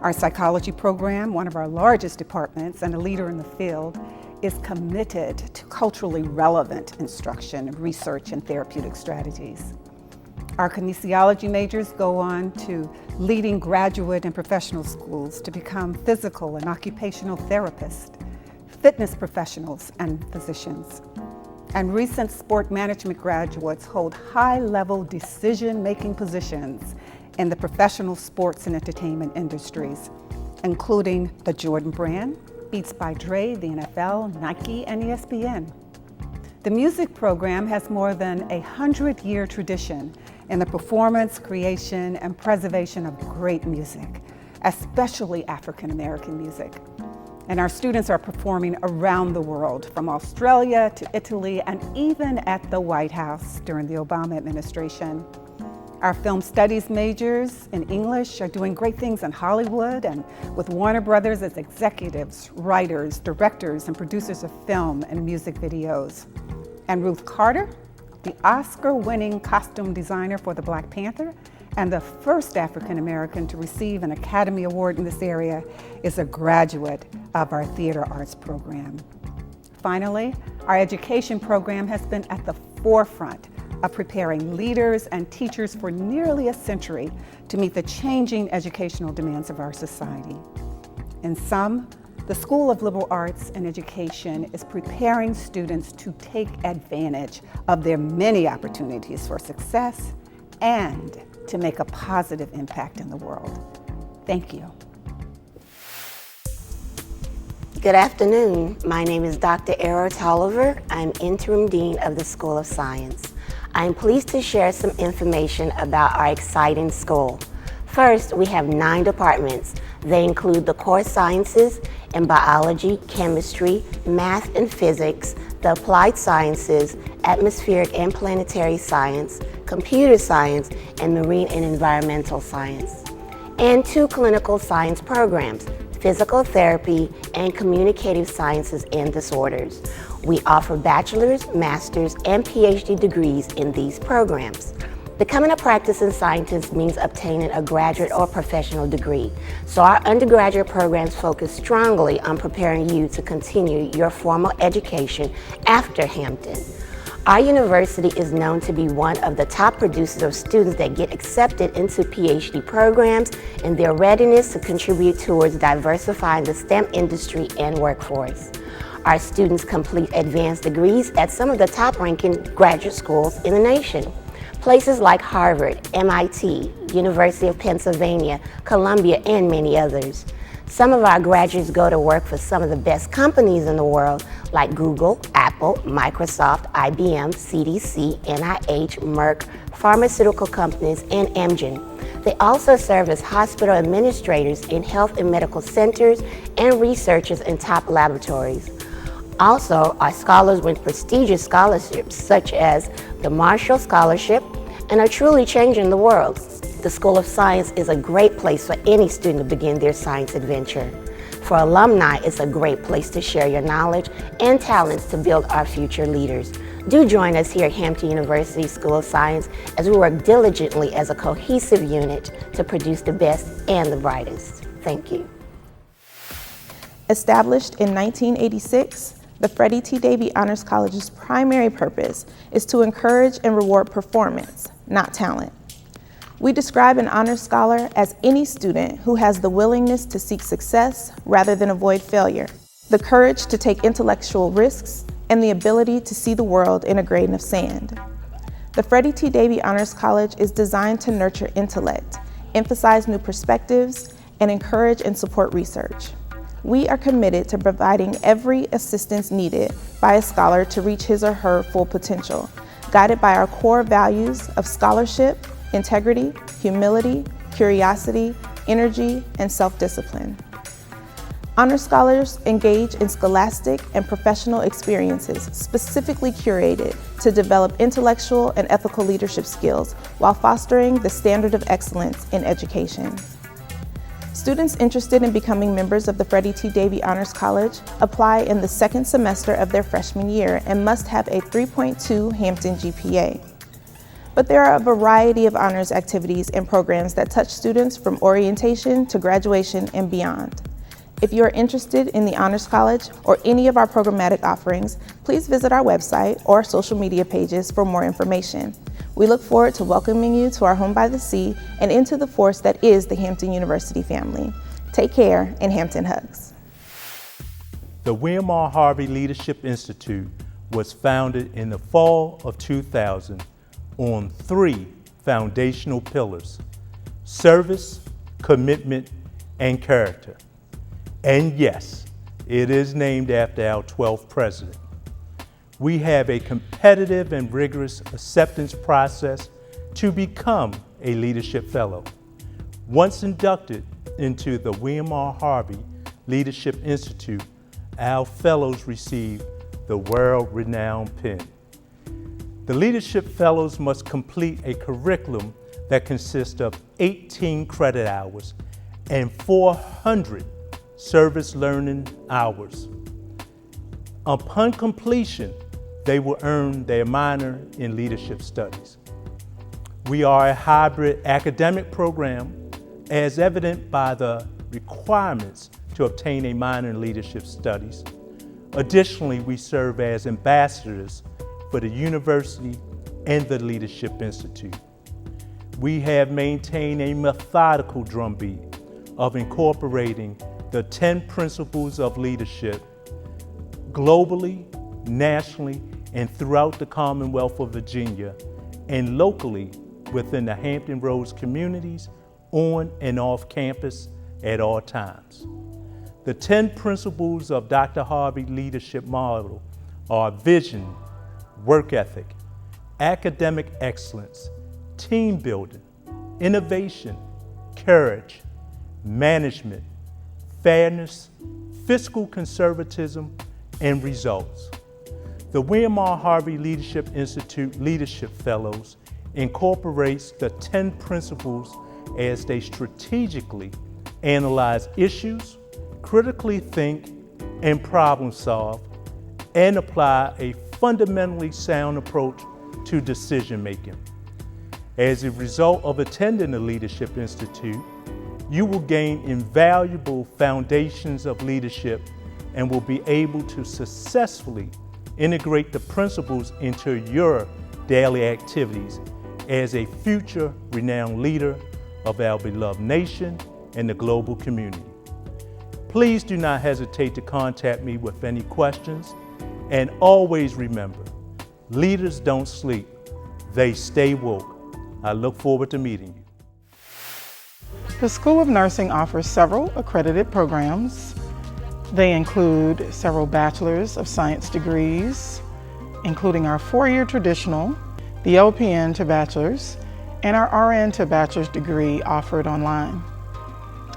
Our psychology program, one of our largest departments and a leader in the field, is committed to culturally relevant instruction, research, and therapeutic strategies. Our kinesiology majors go on to leading graduate and professional schools to become physical and occupational therapists, fitness professionals, and physicians. And recent sport management graduates hold high-level decision-making positions in the professional sports and entertainment industries, including the Jordan brand, Beats by Dre, the NFL, Nike, and ESPN. The music program has more than 100-year tradition in the performance, creation, and preservation of great music, especially African-American music. And our students are performing around the world, from Australia to Italy, and even at the White House during the Obama administration. Our film studies majors in English are doing great things in Hollywood and with Warner Brothers as executives, writers, directors, and producers of film and music videos. And Ruth Carter, the Oscar-winning costume designer for the Black Panther and the first African-American to receive an Academy Award in this area, is a graduate of our theater arts program. Finally, our education program has been at the forefront of preparing leaders and teachers for nearly a century to meet the changing educational demands of our society. In sum, the School of Liberal Arts and Education is preparing students to take advantage of their many opportunities for success and to make a positive impact in the world. Thank you. Good afternoon. My name is Dr. Era Tolliver. I'm Interim Dean of the School of Science. I am pleased to share some information about our exciting school. First, we have 9 departments. They include the core sciences in biology, chemistry, math and physics, the applied sciences, atmospheric and planetary science, computer science, and marine and environmental science. And 2 clinical science programs, physical therapy and communicative sciences and disorders. We offer bachelor's, master's, and PhD degrees in these programs. Becoming a practicing scientist means obtaining a graduate or professional degree. So our undergraduate programs focus strongly on preparing you to continue your formal education after Hampton. Our university is known to be one of the top producers of students that get accepted into PhD programs and their readiness to contribute towards diversifying the STEM industry and workforce. Our students complete advanced degrees at some of the top-ranking graduate schools in the nation. Places like Harvard, MIT, University of Pennsylvania, Columbia, and many others. Some of our graduates go to work for some of the best companies in the world, like Google, Apple, Microsoft, IBM, CDC, NIH, Merck, pharmaceutical companies, and Amgen. They also serve as hospital administrators in health and medical centers and researchers in top laboratories. Also, our scholars win prestigious scholarships such as the Marshall Scholarship and are truly changing the world. The School of Science is a great place for any student to begin their science adventure. For alumni, it's a great place to share your knowledge and talents to build our future leaders. Do join us here at Hampton University School of Science as we work diligently as a cohesive unit to produce the best and the brightest. Thank you. Established in 1986, the Freddie T. Davie Honors College's primary purpose is to encourage and reward performance, not talent. We describe an honors scholar as any student who has the willingness to seek success rather than avoid failure, the courage to take intellectual risks, and the ability to see the world in a grain of sand. The Freddie T. Davie Honors College is designed to nurture intellect, emphasize new perspectives, and encourage and support research. We are committed to providing every assistance needed by a scholar to reach his or her full potential, guided by our core values of scholarship, integrity, humility, curiosity, energy, and self-discipline. Honor scholars engage in scholastic and professional experiences specifically curated to develop intellectual and ethical leadership skills while fostering the standard of excellence in education. Students interested in becoming members of the Freddie T. Davie Honors College apply in the second semester of their freshman year and must have a 3.2 Hampton GPA. But there are a variety of honors activities and programs that touch students from orientation to graduation and beyond. If you are interested in the Honors College or any of our programmatic offerings, please visit our website or social media pages for more information. We look forward to welcoming you to our home by the sea and into the force that is the Hampton University family. Take care, and Hampton hugs. The William R. Harvey Leadership Institute was founded in the fall of 2000 on 3 foundational pillars: service, commitment, and character. And yes, it is named after our 12th president. We have a competitive and rigorous acceptance process to become a leadership fellow. Once inducted into the William R. Harvey Leadership Institute, our fellows receive the world-renowned pin. The leadership fellows must complete a curriculum that consists of 18 credit hours and 400 service learning hours. Upon completion, they will earn their minor in leadership studies. We are a hybrid academic program, as evident by the requirements to obtain a minor in leadership studies. Additionally, we serve as ambassadors for the university and the Leadership Institute. We have maintained a methodical drumbeat of incorporating the 10 principles of leadership globally, nationally, and throughout the Commonwealth of Virginia, and locally within the Hampton Roads communities, on and off campus at all times. The 10 principles of Dr. Harvey leadership model are vision, work ethic, academic excellence, team building, innovation, courage, management, fairness, fiscal conservatism, and results. The William R. Harvey Leadership Institute Leadership Fellows incorporates the 10 principles as they strategically analyze issues, critically think and problem solve, and apply a fundamentally sound approach to decision making. As a result of attending the Leadership Institute, you will gain invaluable foundations of leadership and will be able to successfully integrate the principles into your daily activities as a future renowned leader of our beloved nation and the global community. Please do not hesitate to contact me with any questions, and always remember, leaders don't sleep, they stay woke. I look forward to meeting you. The School of Nursing offers several accredited programs. They include several Bachelor's of Science degrees, including our 4-year traditional, the LPN to Bachelor's, and our RN to Bachelor's degree offered online.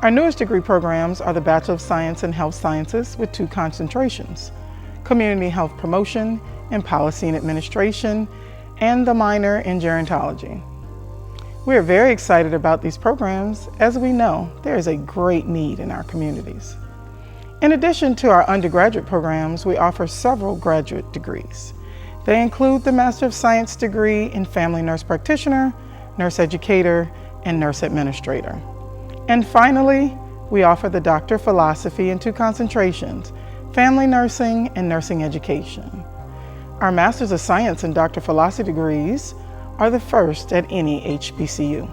Our newest degree programs are the Bachelor of Science in Health Sciences with 2 concentrations, Community Health Promotion and Policy and Administration, and the minor in Gerontology. We are very excited about these programs as we know there is a great need in our communities. In addition to our undergraduate programs, we offer several graduate degrees. They include the Master of Science degree in Family Nurse Practitioner, Nurse Educator, and Nurse Administrator. And finally, we offer the Doctor of Philosophy in 2 concentrations, Family Nursing and Nursing Education. Our Masters of Science and Doctor of Philosophy degrees are the first at any HBCU.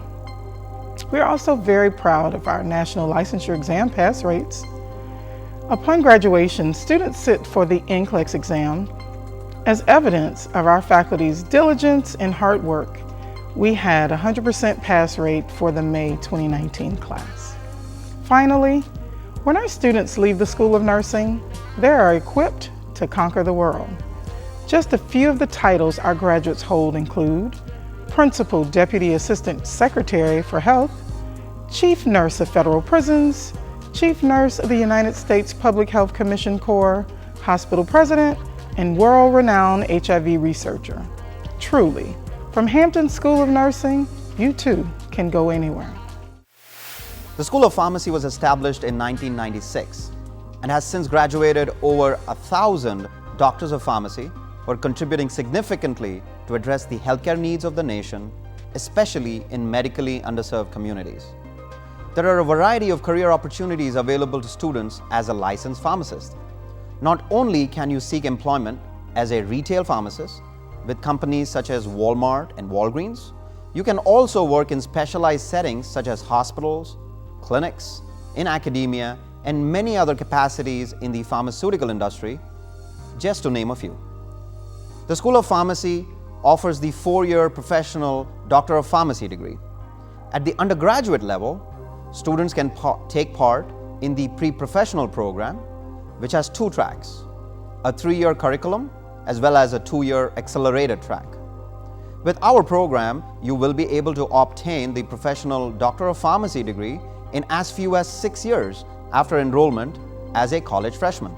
We are also very proud of our national licensure exam pass rates. Upon graduation, students sit for the NCLEX exam. As evidence of our faculty's diligence and hard work, we had a 100% pass rate for the May 2019 class. Finally, when our students leave the School of Nursing, they are equipped to conquer the world. Just a few of the titles our graduates hold include Principal Deputy Assistant Secretary for Health, Chief Nurse of Federal Prisons, Chief Nurse of the United States Public Health Commission Corps, Hospital President, and world-renowned HIV researcher. Truly, from Hampton School of Nursing, you too can go anywhere. The School of Pharmacy was established in 1996 and has since graduated over 1,000 doctors of pharmacy who are contributing significantly to address the healthcare needs of the nation, especially in medically underserved communities. There are a variety of career opportunities available to students as a licensed pharmacist. Not only can you seek employment as a retail pharmacist with companies such as Walmart and Walgreens, you can also work in specialized settings such as hospitals, clinics, in academia, and many other capacities in the pharmaceutical industry, just to name a few. The School of Pharmacy offers the 4-year professional Doctor of Pharmacy degree. At the undergraduate level, students can take part in the pre-professional program, which has 2 tracks, a 3-year curriculum as well as a 2-year accelerated track. With our program, you will be able to obtain the professional Doctor of Pharmacy degree in as few as 6 years after enrollment as a college freshman.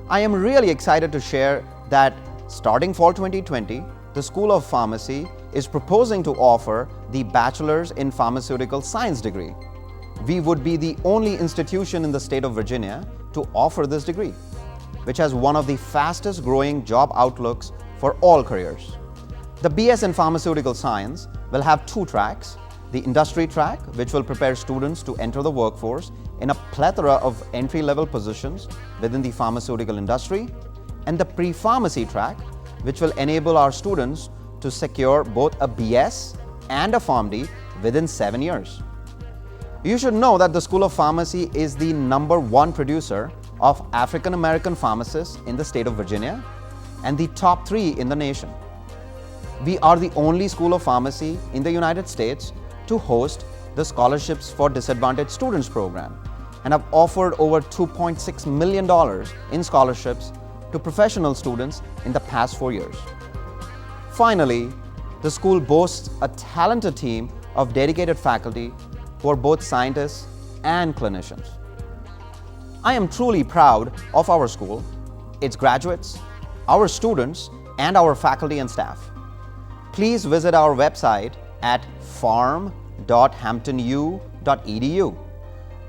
I am really excited to share that starting fall 2020, the School of Pharmacy is proposing to offer the Bachelor's in Pharmaceutical Science degree. We would be the only institution in the state of Virginia to offer this degree, which has one of the fastest growing job outlooks for all careers. The BS in Pharmaceutical Science will have 2 tracks, the industry track, which will prepare students to enter the workforce in a plethora of entry-level positions within the pharmaceutical industry, and the pre-pharmacy track, which will enable our students to secure both a BS and a PharmD within 7 years. You should know that the School of Pharmacy is the #1 producer of African American pharmacists in the state of Virginia and the top 3 in the nation. We are the only School of Pharmacy in the United States to host the Scholarships for Disadvantaged Students program and have offered over $2.6 million in scholarships to professional students in the past 4 years. Finally, The school boasts a talented team of dedicated faculty who are both scientists and clinicians. I am truly proud of our school, its graduates, our students, and our faculty and staff. Please visit our website at farm.hamptonu.edu.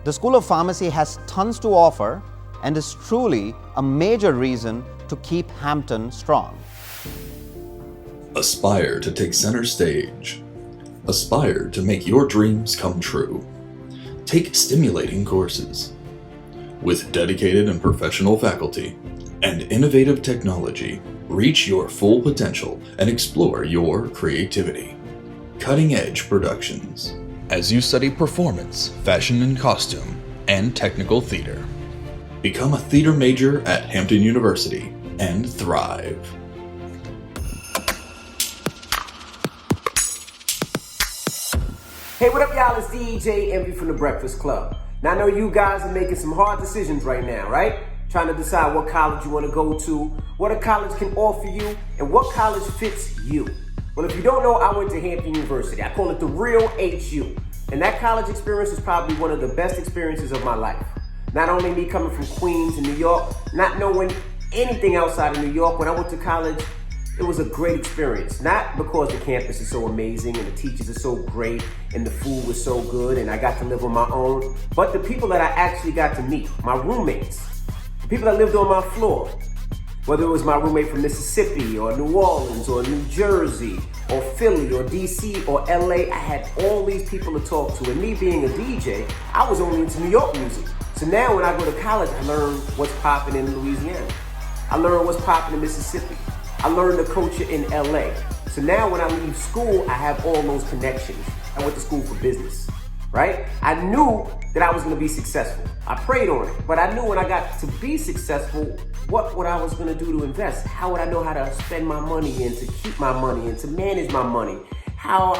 The School of Pharmacy has tons to offer and is truly a major reason to keep Hampton strong. Aspire to take center stage. Aspire to make your dreams come true. Take stimulating courses. With dedicated and professional faculty and innovative technology, reach your full potential and explore your creativity. Cutting-edge productions. As you study performance, fashion and costume, and technical theater. Become a theater major at Hampton University and thrive. Hey, what up, y'all? It's DJ Envy from the Breakfast Club. Now, I know you guys are making some hard decisions right now, right? Trying to decide what college you want to go to, what a college can offer you, and what college fits you. Well, if you don't know, I went to Hampton University. I call it the real HU. And that college experience was probably one of the best experiences of my life. Not only me coming from Queens in New York, not knowing anything outside of New York, when I went to college, it was a great experience. Not because the campus is so amazing and the teachers are so great and the food was so good and I got to live on my own, but the people that I actually got to meet, my roommates, the people that lived on my floor, whether it was my roommate from Mississippi or New Orleans or New Jersey or Philly or DC or LA, I had all these people to talk to. And me being a DJ, I was only into New York music. So now when I go to college, I learn what's popping in Louisiana. I learn what's popping in Mississippi. I learned the culture in LA. So now when I leave school, I have all those connections. I went to school for business, right? I knew that I was gonna be successful. I prayed on it, but I knew when I got to be successful, what I was gonna do to invest. How would I know how to spend my money and to keep my money and to manage my money? How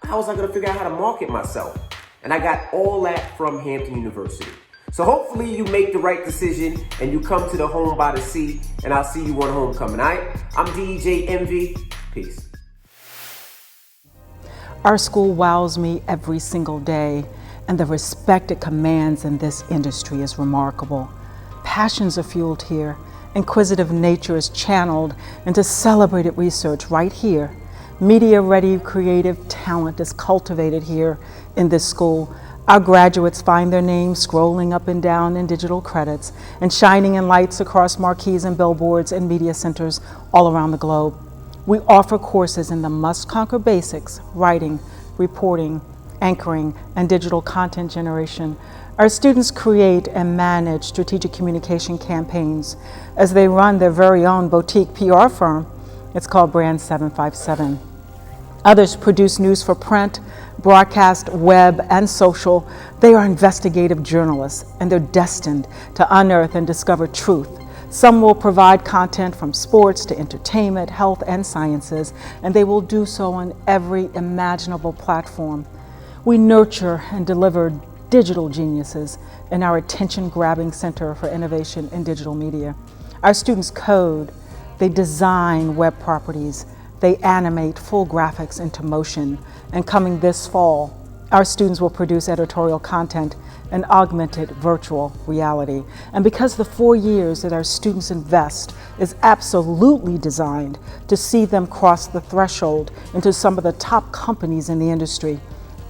was I gonna figure out how to market myself? And I got all that from Hampton University. So hopefully you make the right decision and you come to the home by the sea, and I'll see you on homecoming, all right? I'm DJ Envy. Peace. Our school wows me every single day, and the respect it commands in this industry is remarkable. Passions are fueled here. Inquisitive nature is channeled into celebrated research right here. Media-ready creative talent is cultivated here in this school. Our graduates find their names scrolling up and down in digital credits and shining in lights across marquees and billboards and media centers all around the globe. We offer courses in the must-conquer basics, writing, reporting, anchoring, and digital content generation. Our students create and manage strategic communication campaigns as they run their very own boutique PR firm. It's called Brand 757. Others produce news for print, broadcast, web, and social. They are investigative journalists, and they're destined to unearth and discover truth. Some will provide content from sports to entertainment, health, and sciences, and they will do so on every imaginable platform. We nurture and deliver digital geniuses in our attention-grabbing Center for Innovation in Digital Media. Our students code, they design web properties, they animate full graphics into motion, and coming this fall, our students will produce editorial content and augmented virtual reality. And because the 4 years that our students invest is absolutely designed to see them cross the threshold into some of the top companies in the industry,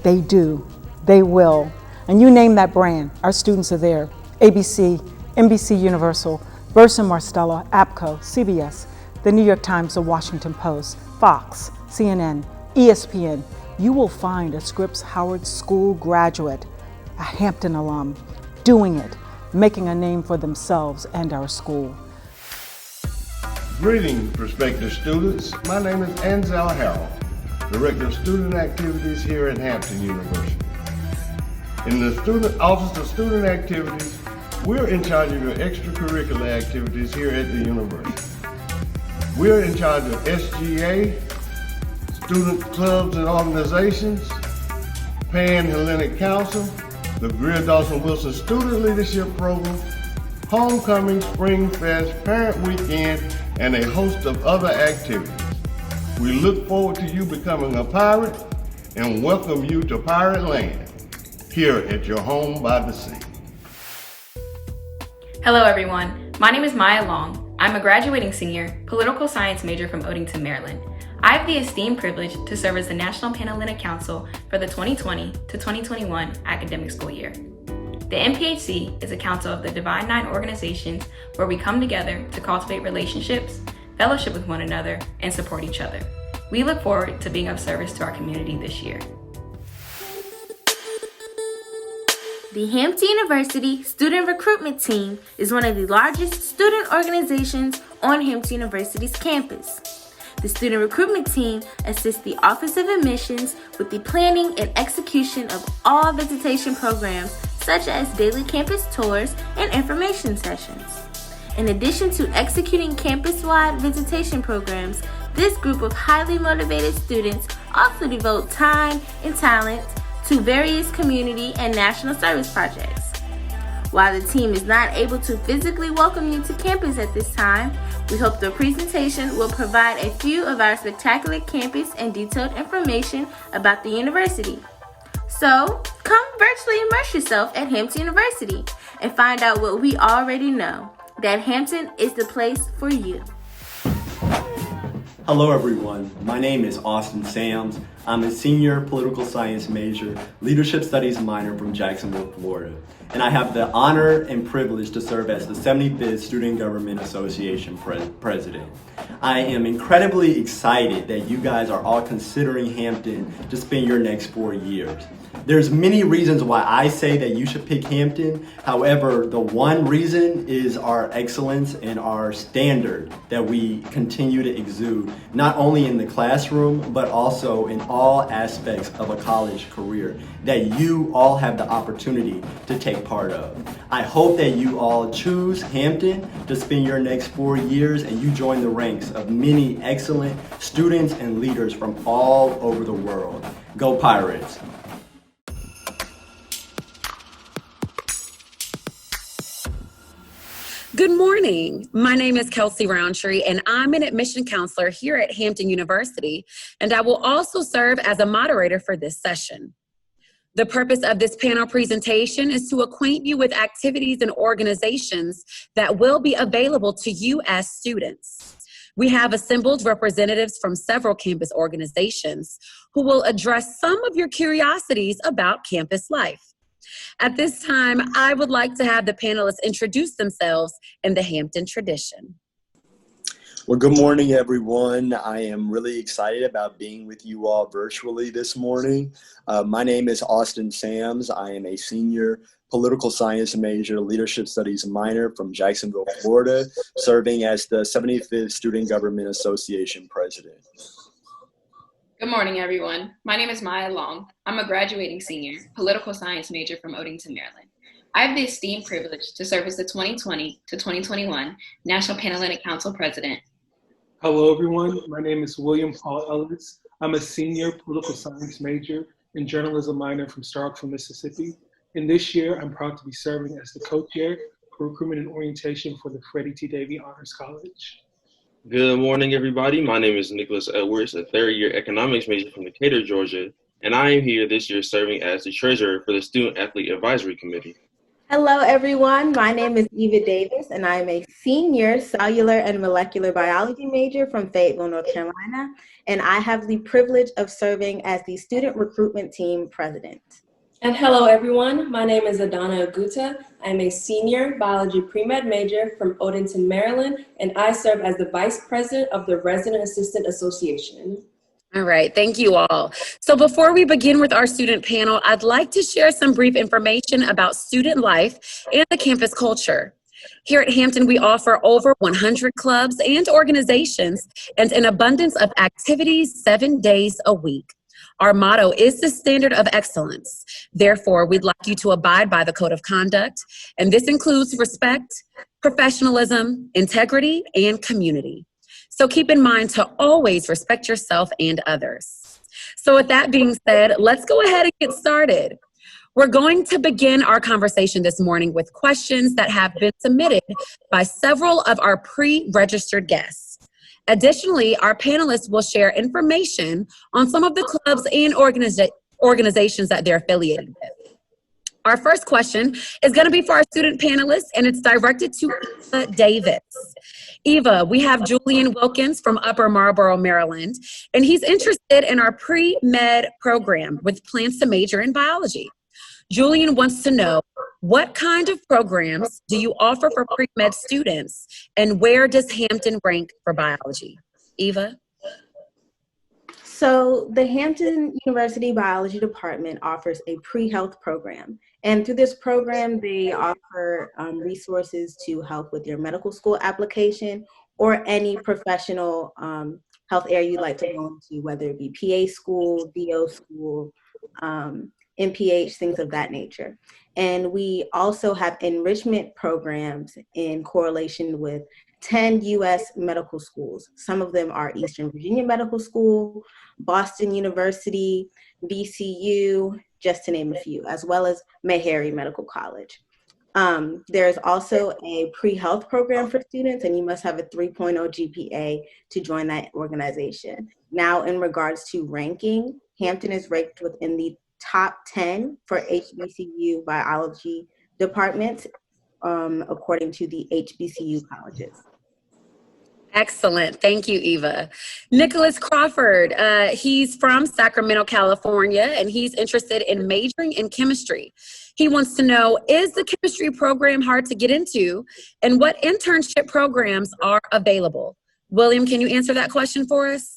they do, they will. And you name that brand, our students are there. ABC, NBC Universal, Burson Marsteller, APCO, CBS, the New York Times, the Washington Post, Fox, CNN, ESPN. You will find a Scripps Howard School graduate, a Hampton alum, doing it, making a name for themselves and our school. Greetings, prospective students. My name is Ansel Harrell, Director of Student Activities here at Hampton University. In the Office of Student Activities, we're in charge of your extracurricular activities here at the university. We're in charge of SGA, student clubs and organizations, Pan-Hellenic Council, the Greer Dawson Wilson Student Leadership Program, Homecoming, Spring Fest, Parent Weekend, and a host of other activities. We look forward to you becoming a pirate and welcome you to Pirate Land, here at your home by the sea. Hello everyone, my name is Maya Long. I'm a graduating senior, political science major from Odenton, Maryland. I have the esteemed privilege to serve as the National Panhellenic Council for the 2020 to 2021 academic school year. The NPHC is a council of the Divine Nine organizations where we come together to cultivate relationships, fellowship with one another, and support each other. We look forward to being of service to our community this year. The Hampton University Student Recruitment Team is one of the largest student organizations on Hampton University's campus. The Student Recruitment Team assists the Office of Admissions with the planning and execution of all visitation programs such as daily campus tours and information sessions. In addition to executing campus-wide visitation programs, this group of highly motivated students also devote time and talent to various community and national service projects. While the team is not able to physically welcome you to campus at this time, we hope the presentation will provide a few of our spectacular campus and detailed information about the university. So, come virtually immerse yourself at Hampton University and find out what we already know, that Hampton is the place for you. Hello everyone, my name is Austin Sams. I'm a senior political science major, leadership studies minor from Jacksonville, Florida. And I have the honor and privilege to serve as the 75th Student Government Association president. I am incredibly excited that you guys are all considering Hampton to spend your next 4 years. There's many reasons why I say that you should pick Hampton. However, the one reason is our excellence and our standard that we continue to exude, not only in the classroom, but also in all aspects of a college career that you all have the opportunity to take part of. I hope that you all choose Hampton to spend your next 4 years and you join the ranks of many excellent students and leaders from all over the world. Go Pirates! Good morning. My name is Kelsey Roundtree, and I'm an admission counselor here at Hampton University, and I will also serve as a moderator for this session. The purpose of this panel presentation is to acquaint you with activities and organizations that will be available to you as students. We have assembled representatives from several campus organizations who will address some of your curiosities about campus life. At this time, I would like to have the panelists introduce themselves in the Hampton tradition. Well, good morning, everyone. I am really excited about being with you all virtually this morning. My name is Austin Sams. I am a senior political science major, leadership studies minor from Jacksonville, Florida, serving as the 75th Student Government Association president. Good morning, everyone. My name is Maya Long. I'm a graduating senior, political science major from Odenton, Maryland. I have the esteemed privilege to serve as the 2020 to 2021 National Panhellenic Council president. Hello, everyone. My name is William Paul Ellis. I'm a senior political science major and journalism minor from Starkville, Mississippi. And this year, I'm proud to be serving as the co-chair for recruitment and orientation for the Freddie T. Davie Honors College. Good morning, everybody. My name is Nicholas Edwards, a third-year economics major from Decatur, Georgia, and I am here this year serving as the treasurer for the Student Athlete Advisory Committee. Hello, everyone. My name is Eva Davis, and I am a senior cellular and molecular biology major from Fayetteville, North Carolina, and I have the privilege of serving as the student recruitment team president. And hello, everyone. My name is Adana Aguta. I'm a senior biology pre-med major from Odenton, Maryland, and I serve as the vice president of the Resident Assistant Association. All right, thank you all. So before we begin with our student panel, I'd like to share some brief information about student life and the campus culture. Here at Hampton, we offer over 100 clubs and organizations and an abundance of activities 7 days a week. Our motto is the standard of excellence. Therefore, we'd like you to abide by the code of conduct, and this includes respect, professionalism, integrity, and community. So keep in mind to always respect yourself and others. So with that being said, let's go ahead and get started. We're going to begin our conversation this morning with questions that have been submitted by several of our pre-registered guests. Additionally, our panelists will share information on some of the clubs and organizations that they're affiliated with. Our first question is going to be for our student panelists, and it's directed to Eva Davis. Eva, we have Julian Wilkins from Upper Marlboro, Maryland, and he's interested in our pre-med program with plans to major in biology. Julian wants to know, what kind of programs do you offer for pre-med students, and where does Hampton rank for biology? Eva? So the Hampton University Biology Department offers a pre-health program. And through this program, they offer resources to help with your medical school application or any professional health area you'd like to go into, whether it be PA school, DO school, MPH, things of that nature. And we also have enrichment programs in correlation with 10 U.S. medical schools. Some of them are Eastern Virginia Medical School, Boston University, VCU, just to name a few, as well as Meharry Medical College. There's also a pre-health program for students, and you must have a 3.0 GPA to join that organization. Now, in regards to ranking, Hampton is ranked within the top 10 for HBCU biology departments, according to the HBCU colleges. Excellent. Thank you, Eva. Nicholas Crawford, he's from Sacramento, California, and he's interested in majoring in chemistry. He wants to know, is the chemistry program hard to get into, and what internship programs are available? William, can you answer that question for us?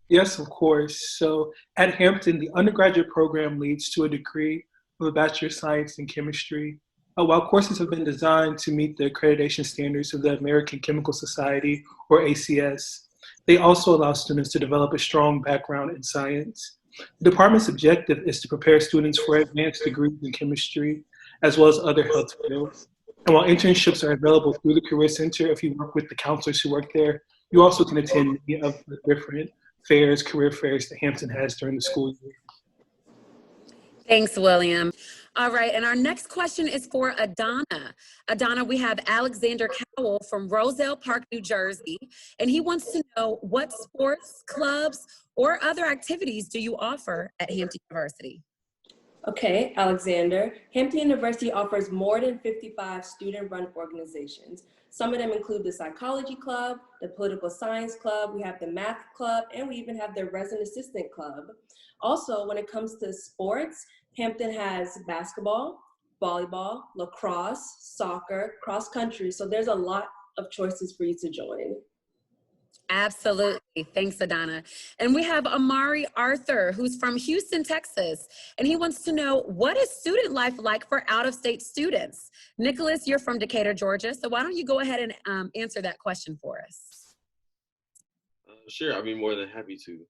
Yes, of course. So at Hampton, the undergraduate program leads to a degree of a Bachelor of Science in Chemistry. While courses have been designed to meet the accreditation standards of the American Chemical Society, or ACS, they also allow students to develop a strong background in science. The department's objective is to prepare students for advanced degrees in chemistry, as well as other health fields. And while internships are available through the Career Center, if you work with the counselors who work there, you also can attend many of the different fairs, career fairs that Hampton has during the school year. Thanks, William. All right, and our next question is for Adana. Adana, we have Alexander Cowell from Roselle Park, New Jersey, and he wants to know, what sports, clubs, or other activities do you offer at Hampton University? Okay, Alexander. Hampton University offers more than 55 student-run organizations. Some of them include the Psychology Club, the Political Science Club, we have the Math Club, and we even have the Resident Assistant Club. Also, when it comes to sports, Hampton has basketball, volleyball, lacrosse, soccer, cross country. So there's a lot of choices for you to join. Absolutely. Thanks, Adana. And we have Amari Arthur, who's from Houston, Texas, and he wants to know, what is student life like for out-of-state students? Nicholas, you're from Decatur, Georgia, so why don't you go ahead and answer that question for us? Sure, I'd be more than happy to.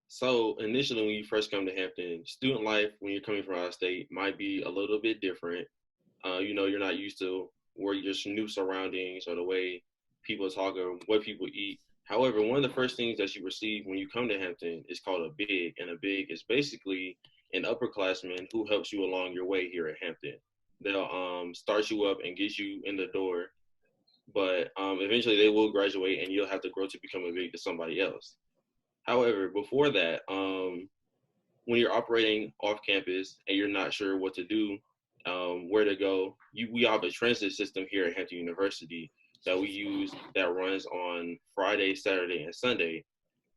So initially, when you first come to Hampton, student life, when you're coming from out of state, might be a little bit different. You know, you're not used to where your new surroundings or the way people talk or what people eat. However, one of the first things that you receive when you come to Hampton is called a BIG, and a BIG is basically an upperclassman who helps you along your way here at Hampton. They'll start you up and get you in the door, but eventually they will graduate and you'll have to grow to become a BIG to somebody else. However, before that, when you're operating off campus and you're not sure what to do, where to go, we have a transit system here at Hampton University that we use that runs on Friday, Saturday, and Sunday.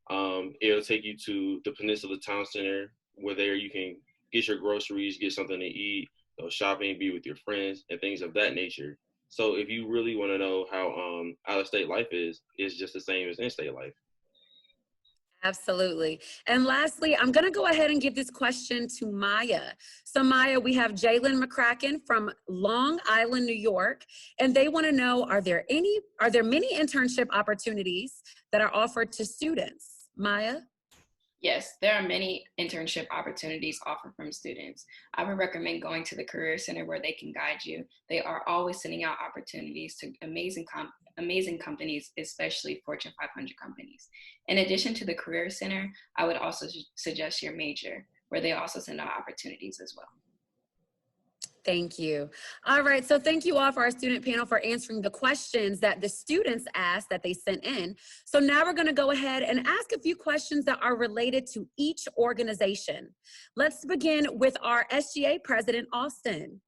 It'll take you to the Peninsula Town Center, where there you can get your groceries, get something to eat, go shopping, be with your friends, and things of that nature. So if you really want to know how out-of-state life is, it's just the same as in-state life. Absolutely. And lastly, I'm going to go ahead and give this question to Maya. So Maya, we have Jalen McCracken from Long Island, New York, and they want to know, are there many internship opportunities that are offered to students? Maya? Yes, there are many internship opportunities offered from students. I would recommend going to the Career Center where they can guide you. They are always sending out opportunities to amazing companies, especially Fortune 500 companies. In addition to the Career Center, I would also suggest your major, where they also send out opportunities as well. Thank you. All right, so thank you all for our student panel for answering the questions that the students asked that they sent in. So now we're gonna go ahead and ask a few questions that are related to each organization. Let's begin with our SGA president, Austin.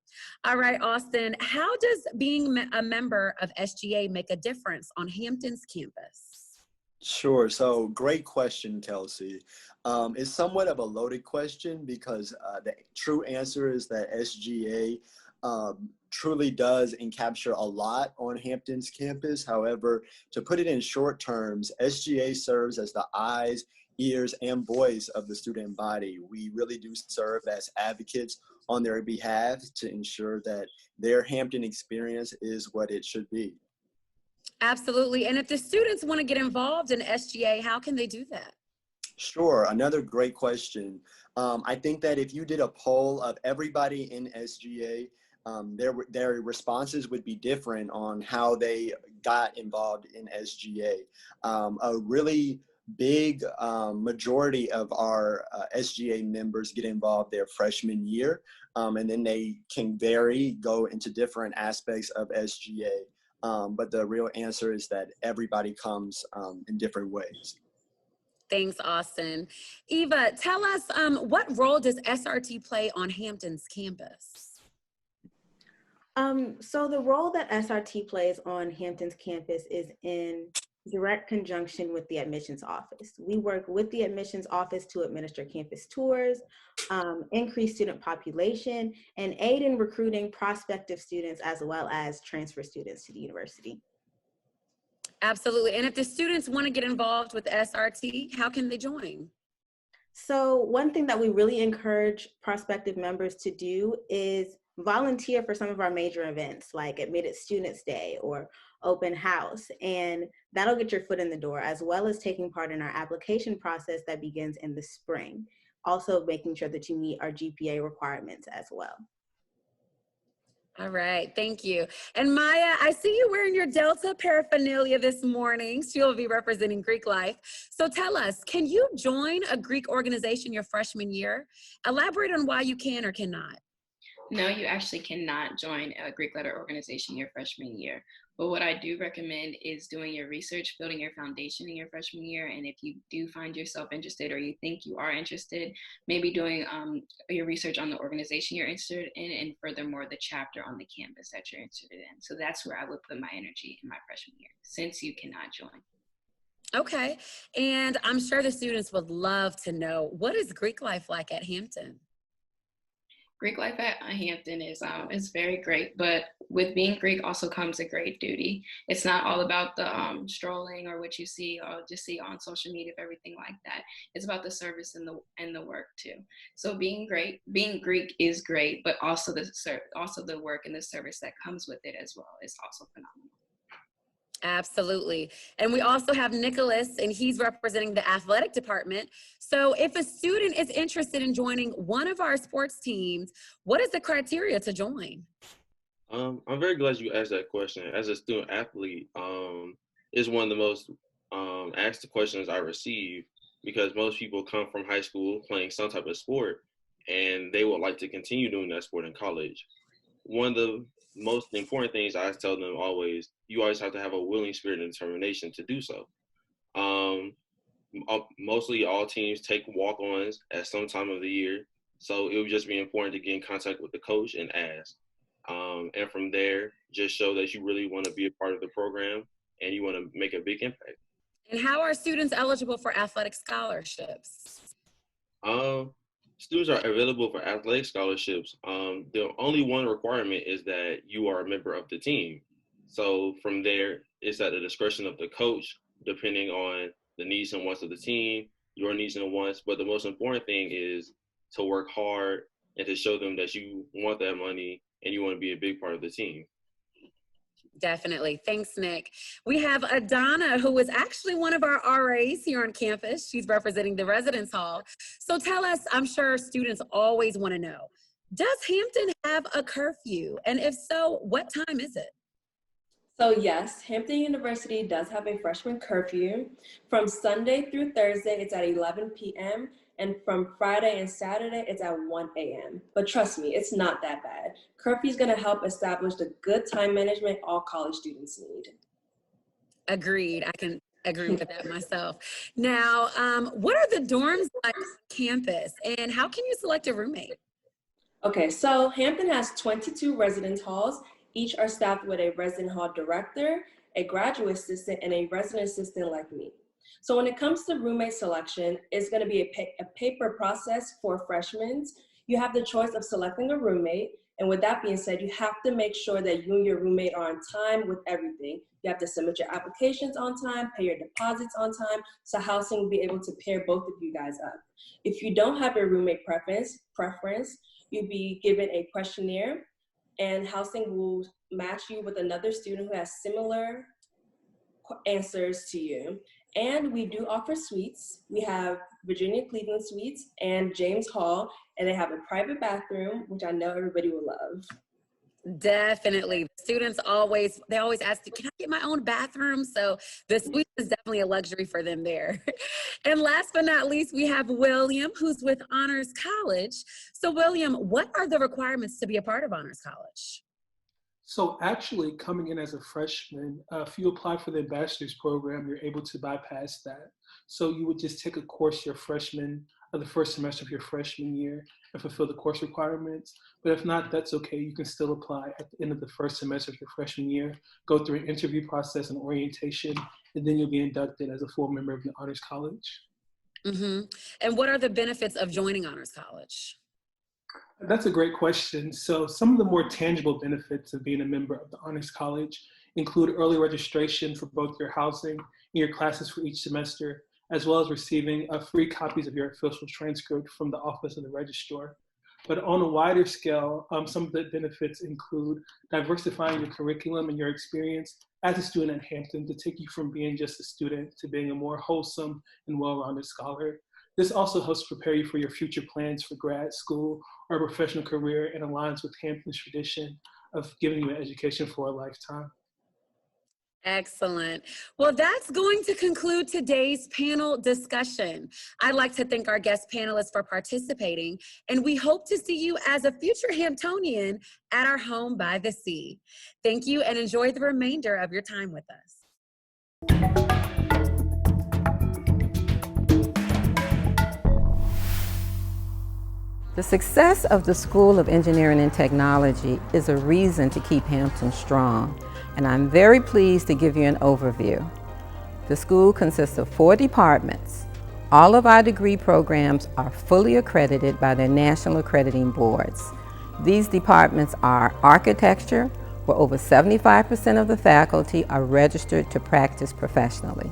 All right, Austin, how does being a member of SGA make a difference on Hampton's campus? Sure. So great question, Kelsey. It's somewhat of a loaded question because the true answer is that SGA truly does encapture a lot on Hampton's campus. However, to put it in short terms, SGA serves as the eyes, ears, and voice of the student body. We really do serve as advocates on their behalf to ensure that their Hampton experience is what it should be. Absolutely. And if the students want to get involved in SGA, how can they do that? Sure. Another great question. I think that if you did a poll of everybody in SGA, their responses would be different on how they got involved in SGA. A really big majority of our SGA members get involved their freshman year, and then they can go into different aspects of SGA. But the real answer is that everybody comes in different ways. Thanks, Austin. Eva, tell us, what role does SRT play on Hampton's campus? So the role that SRT plays on Hampton's campus is in direct conjunction with the admissions office. We work with the admissions office to administer campus tours, increase student population, and aid in recruiting prospective students as well as transfer students to the university. Absolutely. And if the students want to get involved with SRT, how can they join? So one thing that we really encourage prospective members to do is volunteer for some of our major events like Admitted Students Day or Open House, and that'll get your foot in the door, as well as taking part in our application process that begins in the spring. Also making sure that you meet our GPA requirements as well. All right, thank you. And Maya, I see you wearing your Delta paraphernalia this morning. She'll be representing Greek life. So tell us, can you join a Greek organization your freshman year? Elaborate on why you can or cannot. No, you actually cannot join a Greek letter organization your freshman year. But what I do recommend is doing your research, building your foundation in your freshman year. And if you do find yourself interested or you think you are interested, maybe doing your research on the organization you're interested in, and furthermore, the chapter on the campus that you're interested in. So that's where I would put my energy in my freshman year, since you cannot join. Okay. And I'm sure the students would love to know, what is Greek life like at Hampton? Greek life at Hampton is very great, but with being Greek also comes a great duty. It's not all about the strolling or what you see or just see on social media, everything like that. It's about the service and the work too. So being Greek is great, but also the work and the service that comes with it as well is also phenomenal. Absolutely. And we also have Nicholas, and he's representing the athletic department. So if a student is interested in joining one of our sports teams, what is the criteria to join? I'm very glad you asked that question. As a student athlete, it's one of the most asked questions I receive, because most people come from high school playing some type of sport and they would like to continue doing that sport in college. One of the most important things I tell them always, you always have to have a willing spirit and determination to do so. Mostly all teams take walk-ons at some time of the year, so it would just be important to get in contact with the coach and ask. And from there, just show that you really want to be a part of the program and you want to make a big impact. And how are students eligible for athletic scholarships? Students are available for athletic scholarships. The only one requirement is that you are a member of the team. So from there, it's at the discretion of the coach, depending on the needs and wants of the team, your needs and wants. But the most important thing is to work hard and to show them that you want that money and you want to be a big part of the team. Definitely. Thanks, Nick. We have Adana, who is actually one of our RAs here on campus. She's representing the residence hall. So tell us, I'm sure students always want to know, does Hampton have a curfew? And if so, what time is it? So yes, Hampton University does have a freshman curfew. From Sunday through Thursday, it's at 11 p.m. And from Friday and Saturday, it's at 1 a.m. But trust me, it's not that bad. Curfew is going to help establish the good time management all college students need. Agreed. I can agree with that myself. Now, what are the dorms like on campus, and how can you select a roommate? Okay, so Hampton has 22 residence halls. Each are staffed with a resident hall director, a graduate assistant, and a resident assistant like me. So when it comes to roommate selection, it's going to be a paper process for freshmen. You have the choice of selecting a roommate. And with that being said, you have to make sure that you and your roommate are on time with everything. You have to submit your applications on time, pay your deposits on time, so housing will be able to pair both of you guys up. If you don't have a roommate preference, you'll be given a questionnaire, and housing will match you with another student who has similar answers to you. And we do offer suites. We have Virginia Cleveland Suites and James Hall, and they have a private bathroom, which I know everybody will love. Definitely. Students always ask, can I get my own bathroom? So the suite is definitely a luxury for them there. And last but not least, we have William, who's with Honors College. So William, what are the requirements to be a part of Honors College? So actually coming in as a freshman, if you apply for the bachelor's program, you're able to bypass that. So you would just take a course your freshman, or the first semester of your freshman year and fulfill the course requirements. But if not, that's okay. You can still apply at the end of the first semester of your freshman year, go through an interview process and orientation, and then you'll be inducted as a full member of the Honors College. Mm-hmm. And what are the benefits of joining Honors College? That's a great question. So some of the more tangible benefits of being a member of the Honors College include early registration for both your housing and your classes for each semester, as well as receiving free copies of your official transcript from the Office of the Registrar. But on a wider scale, some of the benefits include diversifying your curriculum and your experience as a student at Hampton to take you from being just a student to being a more wholesome and well-rounded scholar. This also helps prepare you for your future plans for grad school or a professional career and aligns with Hampton's tradition of giving you an education for a lifetime. Excellent. Well, that's going to conclude today's panel discussion. I'd like to thank our guest panelists for participating, and we hope to see you as a future Hamptonian at our home by the sea. Thank you and enjoy the remainder of your time with us. The success of the School of Engineering and Technology is a reason to keep Hampton strong, and I'm very pleased to give you an overview. The school consists of 4 departments. All of our degree programs are fully accredited by their national accrediting boards. These departments are architecture, where over 75% of the faculty are registered to practice professionally;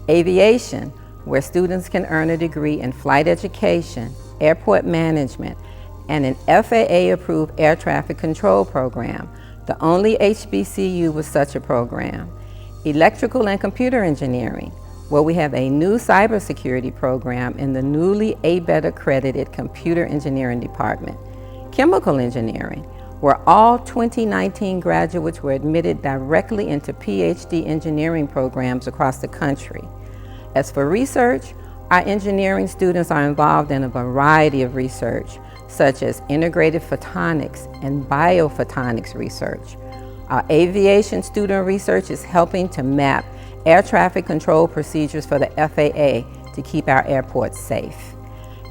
aviation, where students can earn a degree in flight education, airport management, and an FAA-approved air traffic control program, the only HBCU with such a program; electrical and computer engineering, where we have a new cybersecurity program in the newly ABET accredited computer engineering department; chemical engineering, where all 2019 graduates were admitted directly into PhD engineering programs across the country. As for research, our engineering students are involved in a variety of research, such as integrated photonics and biophotonics research. Our aviation student research is helping to map air traffic control procedures for the FAA to keep our airports safe.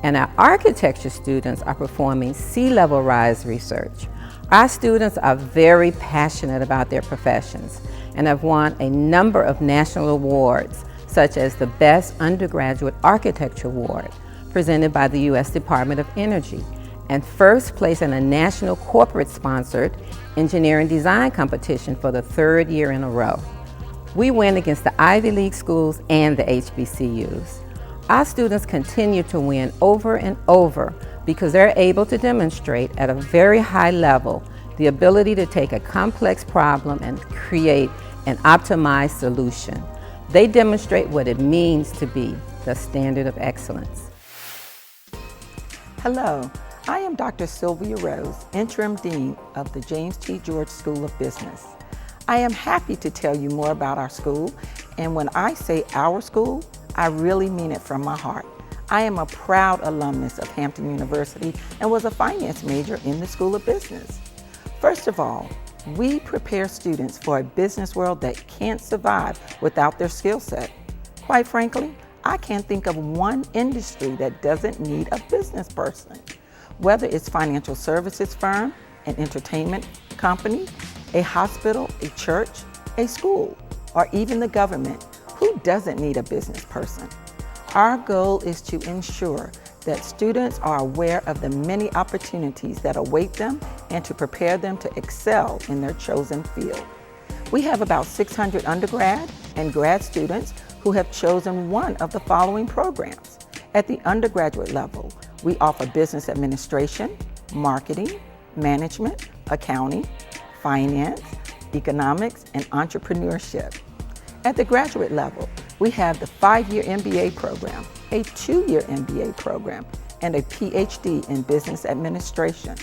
And our architecture students are performing sea level rise research. Our students are very passionate about their professions and have won a number of national awards, such as the Best Undergraduate Architecture Award, presented by the U.S. Department of Energy, and first place in a national corporate-sponsored engineering design competition for the 3rd year in a row. We win against the Ivy League schools and the HBCUs. Our students continue to win over and over because they're able to demonstrate at a very high level the ability to take a complex problem and create an optimized solution. They demonstrate what it means to be the standard of excellence. Hello, I am Dr. Sylvia Rose, Interim Dean of the James T. George School of Business. I am happy to tell you more about our school, and when I say our school, I really mean it from my heart. I am a proud alumnus of Hampton University and was a finance major in the School of Business. First of all, we prepare students for a business world that can't survive without their skill set. Quite frankly, I can't think of one industry that doesn't need a business person. Whether it's financial services firm, an entertainment company, a hospital, a church, a school, or even the government, who doesn't need a business person? Our goal is to ensure that students are aware of the many opportunities that await them and to prepare them to excel in their chosen field. We have about 600 undergrad and grad students who have chosen one of the following programs. At the undergraduate level, we offer business administration, marketing, management, accounting, finance, economics, and entrepreneurship. At the graduate level, we have the 5-year MBA program, a 2-year MBA program, and a PhD in business administration.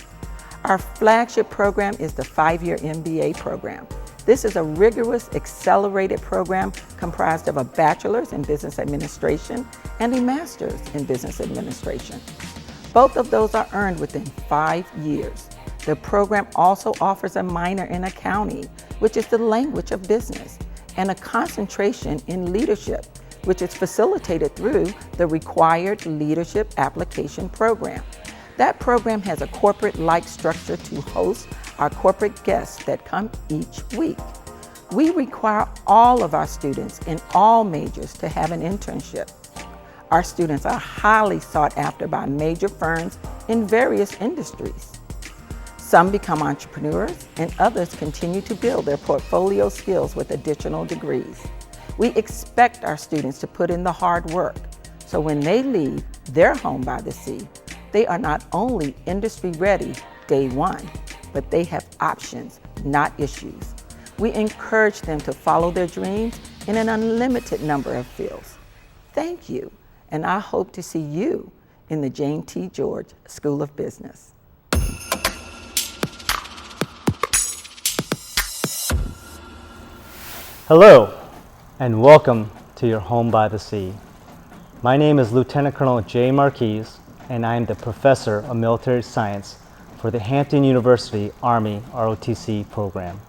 Our flagship program is the 5-year MBA program. This is a rigorous, accelerated program comprised of a bachelor's in business administration and a master's in business administration. Both of those are earned within 5 years. The program also offers a minor in accounting, which is the language of business, and a concentration in leadership, which is facilitated through the required leadership application program. That program has a corporate-like structure to host our corporate guests that come each week. We require all of our students in all majors to have an internship. Our students are highly sought after by major firms in various industries. Some become entrepreneurs and others continue to build their portfolio skills with additional degrees. We expect our students to put in the hard work, so when they leave their home by the sea, they are not only industry ready day one, but they have options, not issues. We encourage them to follow their dreams in an unlimited number of fields. Thank you, and I hope to see you in the James T. George School of Business. Hello, and welcome to your home by the sea. My name is Lieutenant Colonel Jay Marquise, and I am the Professor of Military Science for the Hampton University Army ROTC program.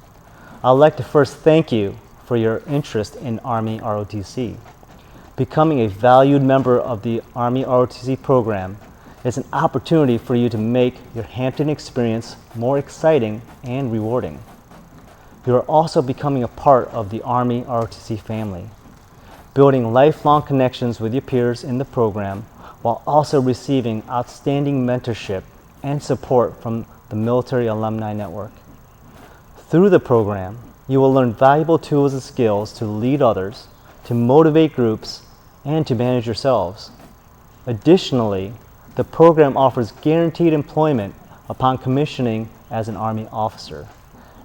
I'd like to first thank you for your interest in Army ROTC. Becoming a valued member of the Army ROTC program is an opportunity for you to make your Hampton experience more exciting and rewarding. You are also becoming a part of the Army ROTC family, building lifelong connections with your peers in the program while also receiving outstanding mentorship and support from the Military Alumni Network. Through the program, you will learn valuable tools and skills to lead others, to motivate groups, and to manage yourselves. Additionally, the program offers guaranteed employment upon commissioning as an Army officer,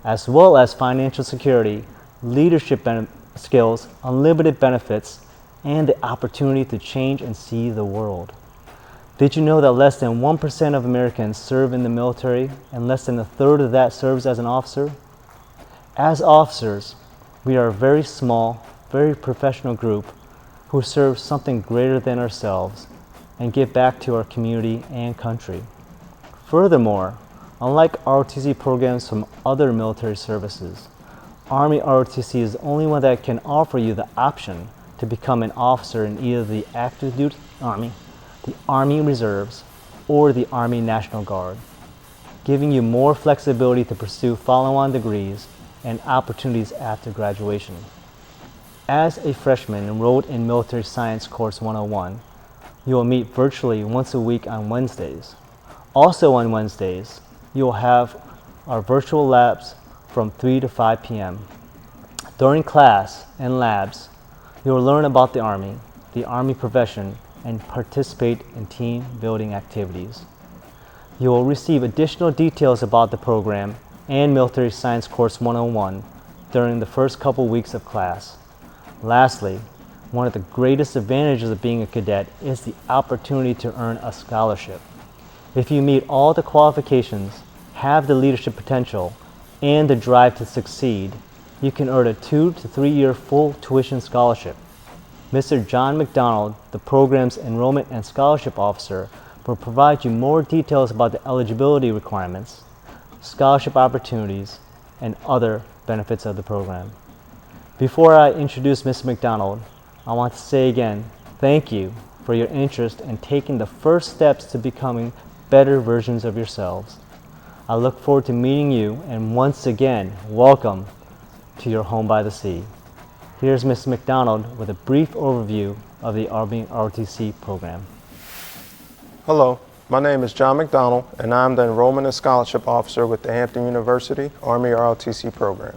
as well as financial security, leadership skills, unlimited benefits, and the opportunity to change and see the world. Did you know that less than 1% of Americans serve in the military and less than a third of that serves as an officer? As officers, we are a very small, very professional group who serve something greater than ourselves and give back to our community and country. Furthermore, unlike ROTC programs from other military services, Army ROTC is the only one that can offer you the option to become an officer in either the active duty Army, the Army Reserves, or the Army National Guard, giving you more flexibility to pursue follow-on degrees and opportunities after graduation. As a freshman enrolled in Military Science Course 101, you will meet virtually once a week on Wednesdays. Also on Wednesdays, you will have our virtual labs from 3 to 5 p.m. During class and labs, you will learn about the Army profession, and participate in team building activities. You will receive additional details about the program and Military Science Course 101 during the first couple weeks of class. Lastly, one of the greatest advantages of being a cadet is the opportunity to earn a scholarship. If you meet all the qualifications, have the leadership potential, and the drive to succeed, you can earn a 2 to 3 year full tuition scholarship. Mr. John McDonald, the program's Enrollment and Scholarship Officer, will provide you more details about the eligibility requirements, scholarship opportunities, and other benefits of the program. Before I introduce Mr. McDonald, I want to say again, thank you for your interest in taking the first steps to becoming better versions of yourselves. I look forward to meeting you, and once again, welcome to your home by the sea. Here's Mr. McDonald with a brief overview of the Army ROTC program. Hello, my name is John McDonald, and I'm the Enrollment and Scholarship Officer with the Hampton University Army ROTC program.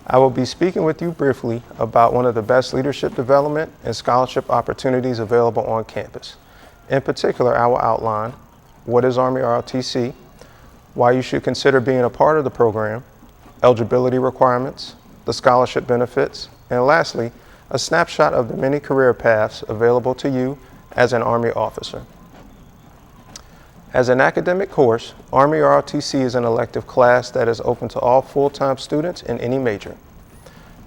I will be speaking with you briefly about one of the best leadership development and scholarship opportunities available on campus. In particular, I will outline what is Army ROTC, why you should consider being a part of the program, eligibility requirements, the scholarship benefits, and lastly, a snapshot of the many career paths available to you as an Army officer. As an academic course, Army ROTC is an elective class that is open to all full-time students in any major.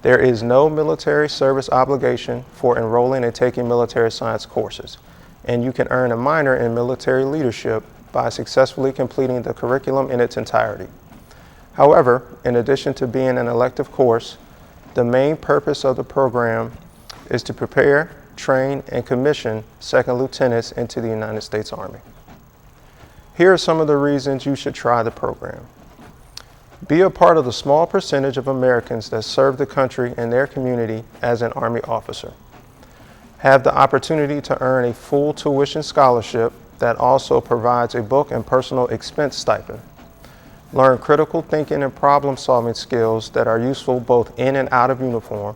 There is no military service obligation for enrolling and taking military science courses, and you can earn a minor in military leadership by successfully completing the curriculum in its entirety. However, in addition to being an elective course, the main purpose of the program is to prepare, train, and commission second lieutenants into the United States Army. Here are some of the reasons you should try the program. Be a part of the small percentage of Americans that serve the country and their community as an Army officer. Have the opportunity to earn a full tuition scholarship that also provides a book and personal expense stipend. Learn critical thinking and problem-solving skills that are useful both in and out of uniform.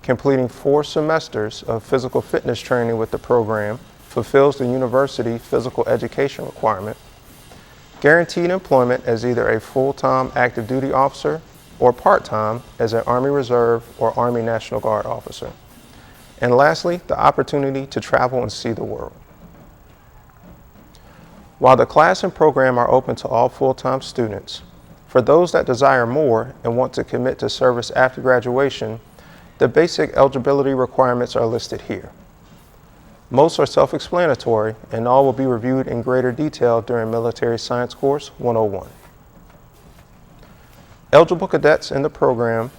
Completing 4 semesters of physical fitness training with the program fulfills the university physical education requirement. Guaranteed employment as either a full-time active duty officer or part-time as an Army Reserve or Army National Guard officer. And lastly, the opportunity to travel and see the world. While the class and program are open to all full-time students, for those that desire more and want to commit to service after graduation, the basic eligibility requirements are listed here. Most are self-explanatory, and all will be reviewed in greater detail during Military Science Course 101. Eligible cadets in the program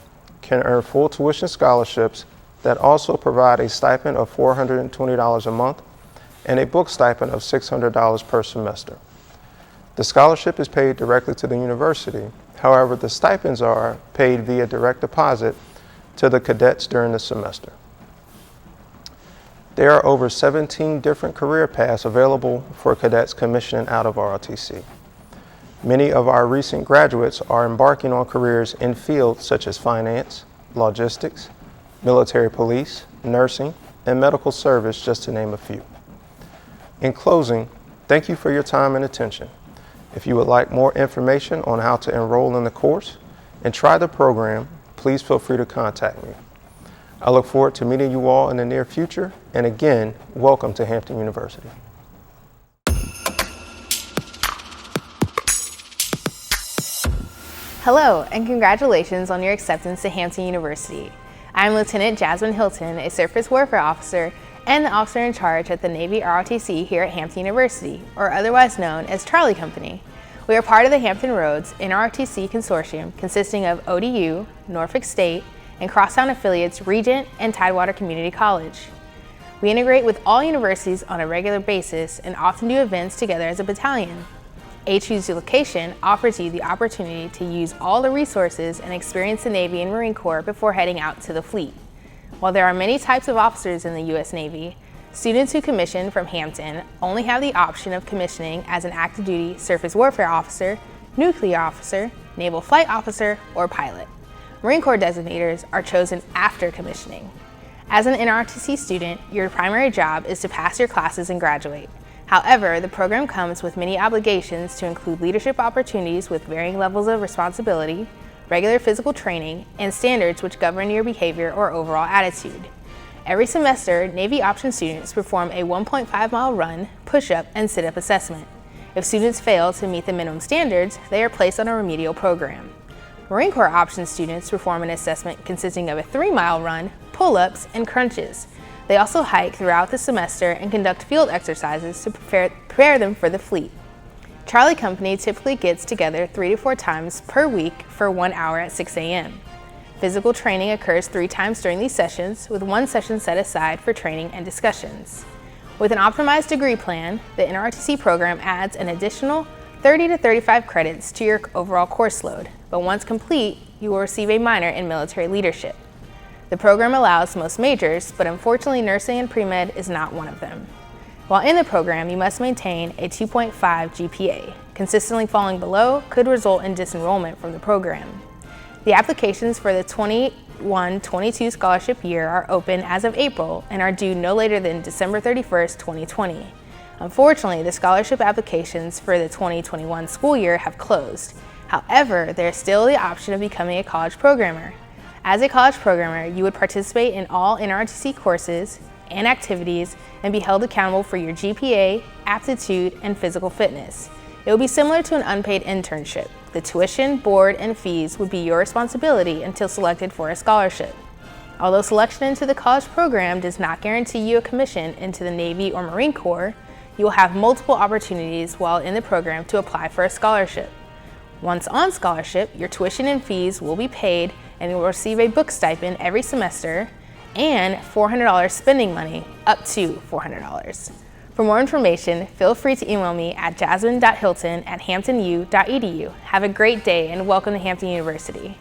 can earn full tuition scholarships that also provide a stipend of $420 a month and a book stipend of $600 per semester. The scholarship is paid directly to the university. However, the stipends are paid via direct deposit to the cadets during the semester. There are over 17 different career paths available for cadets commissioning out of ROTC. Many of our recent graduates are embarking on careers in fields such as finance, logistics, military police, nursing, and medical service, just to name a few. In closing, thank you for your time and attention. If you would like more information on how to enroll in the course and try the program, please feel free to contact me. I look forward to meeting you all in the near future, and again, welcome to Hampton University. Hello, and congratulations on your acceptance to Hampton University. I'm Lieutenant Jasmine Hilton, a Surface Warfare Officer and the officer in charge at the Navy ROTC here at Hampton University, or otherwise known as Charlie Company. We are part of the Hampton Roads NROTC consortium consisting of ODU, Norfolk State, and crosstown affiliates Regent and Tidewater Community College. We integrate with all universities on a regular basis and often do events together as a battalion. HU's location offers you the opportunity to use all the resources and experience the Navy and Marine Corps before heading out to the fleet. While there are many types of officers in the U.S. Navy, students who commission from Hampton only have the option of commissioning as an active duty surface warfare officer, nuclear officer, naval flight officer, or pilot. Marine Corps designators are chosen after commissioning. As an NROTC student, your primary job is to pass your classes and graduate. However, the program comes with many obligations to include leadership opportunities with varying levels of responsibility, regular physical training, and standards which govern your behavior or overall attitude. Every semester, Navy option students perform a 1.5-mile run, push-up, and sit-up assessment. If students fail to meet the minimum standards, they are placed on a remedial program. Marine Corps option students perform an assessment consisting of a 3-mile run, pull-ups, and crunches. They also hike throughout the semester and conduct field exercises to prepare them for the fleet. Charlie Company typically gets together 3 to 4 times per week for 1 hour at 6 a.m. Physical training occurs 3 times during these sessions, with 1 session set aside for training and discussions. With an optimized degree plan, the NROTC program adds an additional 30 to 35 credits to your overall course load, but once complete, you will receive a minor in military leadership. The program allows most majors, but unfortunately nursing and pre-med is not one of them. While in the program, you must maintain a 2.5 GPA. Consistently falling below could result in disenrollment from the program. The applications for the 21-22 scholarship year are open as of April and are due no later than December 31st, 2020. Unfortunately, the scholarship applications for the 2021 school year have closed. However, there is still the option of becoming a college programmer. As a college programmer, you would participate in all NROTC courses and activities and be held accountable for your GPA, aptitude, and physical fitness. It will be similar to an unpaid internship. The tuition, board, and fees would be your responsibility until selected for a scholarship. Although selection into the college program does not guarantee you a commission into the Navy or Marine Corps, you will have multiple opportunities while in the program to apply for a scholarship. Once on scholarship, your tuition and fees will be paid and you will receive a book stipend every semester and $400 spending money, up to $400. For more information, feel free to email me at jasmine.hilton@hamptonu.edu. Have a great day and welcome to Hampton University.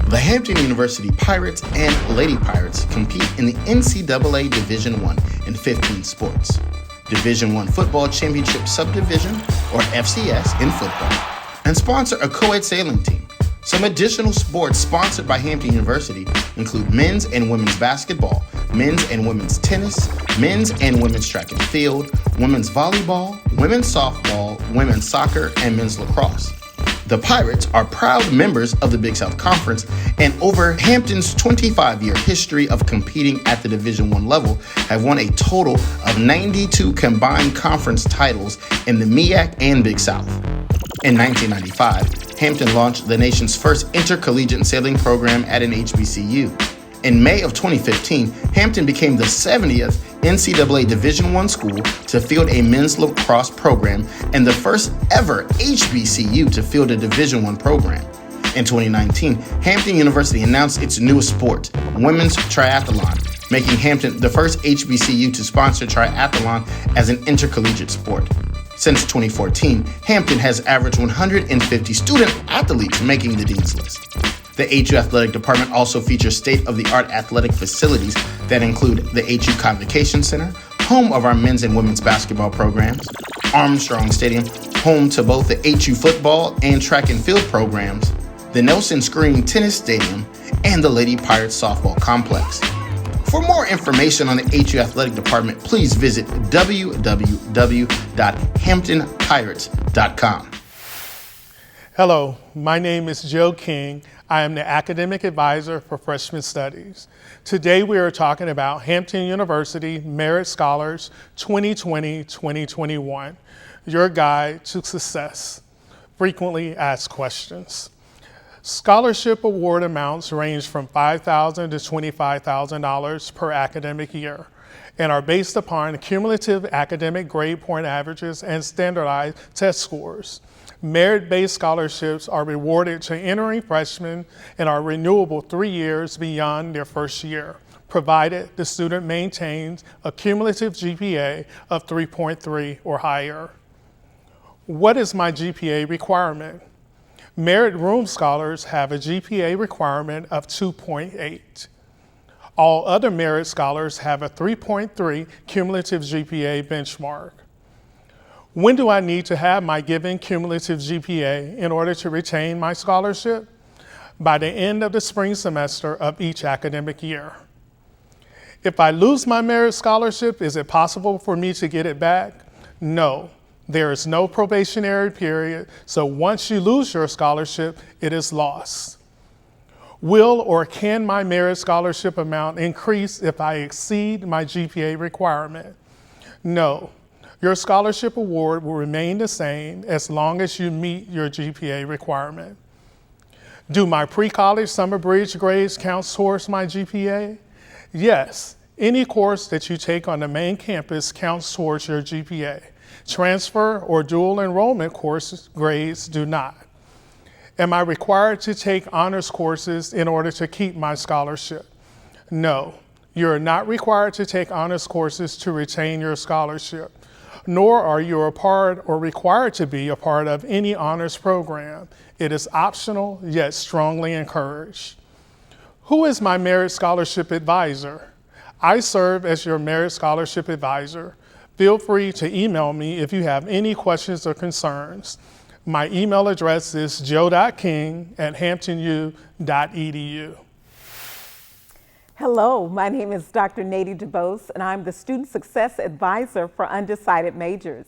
The Hampton University Pirates and Lady Pirates compete in the NCAA Division I in 15 sports. Division I Football Championship Subdivision, or FCS, in football, and sponsor a co-ed sailing team. Some additional sports sponsored by Hampton University include men's and women's basketball, men's and women's tennis, men's and women's track and field, women's volleyball, women's softball, women's soccer, and men's lacrosse. The Pirates are proud members of the Big South Conference, and over Hampton's 25-year history of competing at the Division I level, have won a total of 92 combined conference titles in the MEAC and Big South. In 1995, Hampton launched the nation's first intercollegiate sailing program at an HBCU. In May of 2015, Hampton became the 70th NCAA Division I school to field a men's lacrosse program and the first ever HBCU to field a Division I program. In 2019, Hampton University announced its newest sport, women's triathlon, making Hampton the first HBCU to sponsor triathlon as an intercollegiate sport. Since 2014, Hampton has averaged 150 student athletes making the Dean's List. The HU Athletic Department also features state-of-the-art athletic facilities that include the HU Convocation Center, home of our men's and women's basketball programs, Armstrong Stadium, home to both the HU football and track and field programs, the Nelson Screen Tennis Stadium, and the Lady Pirates softball complex. For more information on the HU Athletic Department, please visit www.hamptonpirates.com. Hello, my name is Joe King. I am the Academic Advisor for Freshman Studies. Today we are talking about Hampton University Merit Scholars 2020-2021, your guide to success. Frequently asked questions. Scholarship award amounts range from $5,000 to $25,000 per academic year and are based upon cumulative academic grade point averages and standardized test scores. Merit-based scholarships are rewarded to entering freshmen and are renewable 3 years beyond their first year, provided the student maintains a cumulative GPA of 3.3 or higher. What is my GPA requirement? Merit Room Scholars have a GPA requirement of 2.8. All other Merit Scholars have a 3.3 cumulative GPA benchmark. When do I need to have my given cumulative GPA in order to retain my scholarship? By the end of the spring semester of each academic year. If I lose my merit scholarship, is it possible for me to get it back? No. There is no probationary period, so once you lose your scholarship, it is lost. Will or can my merit scholarship amount increase if I exceed my GPA requirement? No. Your scholarship award will remain the same as long as you meet your GPA requirement. Do my pre-college summer bridge grades count towards my GPA? Yes. Any course that you take on the main campus counts towards your GPA. Transfer or dual enrollment course grades do not. Am I required to take honors courses in order to keep my scholarship? No. You are not required to take honors courses to retain your scholarship, nor are you a part or required to be a part of any honors program. It is optional, yet strongly encouraged. Who is my Merit Scholarship Advisor? I serve as your Merit Scholarship Advisor. Feel free to email me if you have any questions or concerns. My email address is joe.king@hamptonu.edu. Hello, my name is Dr. Nadie DeBose, and I'm the Student Success Advisor for undecided majors.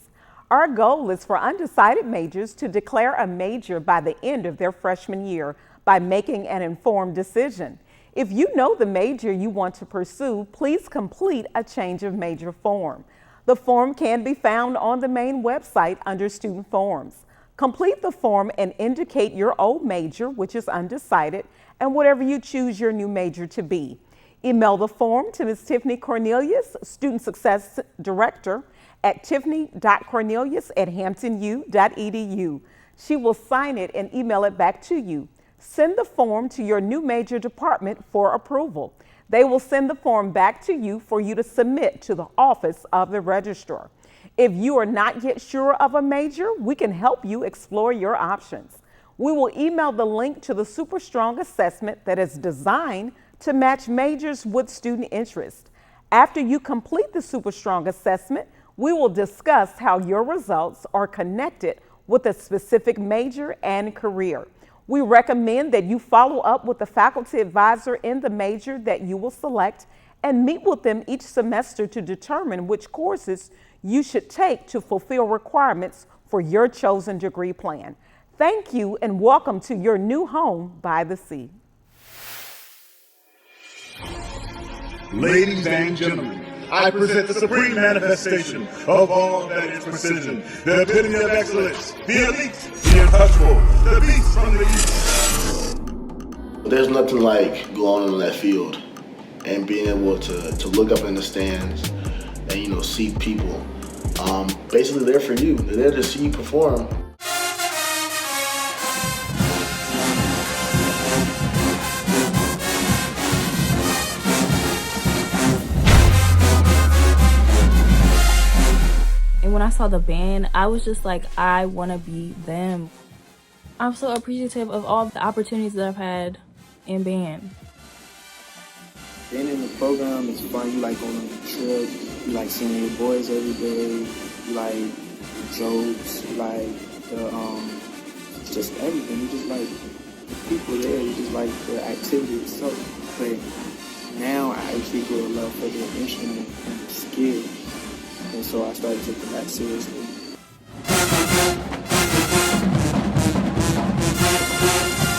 Our goal is for undecided majors to declare a major by the end of their freshman year by making an informed decision. If you know the major you want to pursue, please complete a change of major form. The form can be found on the main website under Student Forms. Complete the form and indicate your old major, which is undecided, and whatever you choose your new major to be. Email the form to Ms. Tiffany Cornelius, Student Success Director, at tiffany.cornelius@hamptonu.edu. She will sign it and email it back to you. Send the form to your new major department for approval. They will send the form back to you for you to submit to the office of the registrar. If you are not yet sure of a major, we can help you explore your options. We will email the link to the Super Strong assessment that is designed to match majors with student interest. After you complete the Super Strong assessment, we will discuss how your results are connected with a specific major and career. We recommend that you follow up with the faculty advisor in the major that you will select and meet with them each semester to determine which courses you should take to fulfill requirements for your chosen degree plan. Thank you and welcome to your new home by the sea. Ladies and gentlemen, I present the supreme manifestation of all that is precision, the epitome of excellence, the elite, the untouchable, the beast from the east. There's nothing like going on that field and being able to look up in the stands and, see people. Basically, they're for you. They're there to see you perform. When I saw the band, I was just like, I want to be them. I'm so appreciative of all the opportunities that I've had in band. Being in the program is fun. You like going on a trip, you like seeing your boys every day, you like the jokes, you like the just everything. You just like the people there, you just like the activity itself. But now I actually grow a love for the instrument and the skill. And so I started taking that seriously.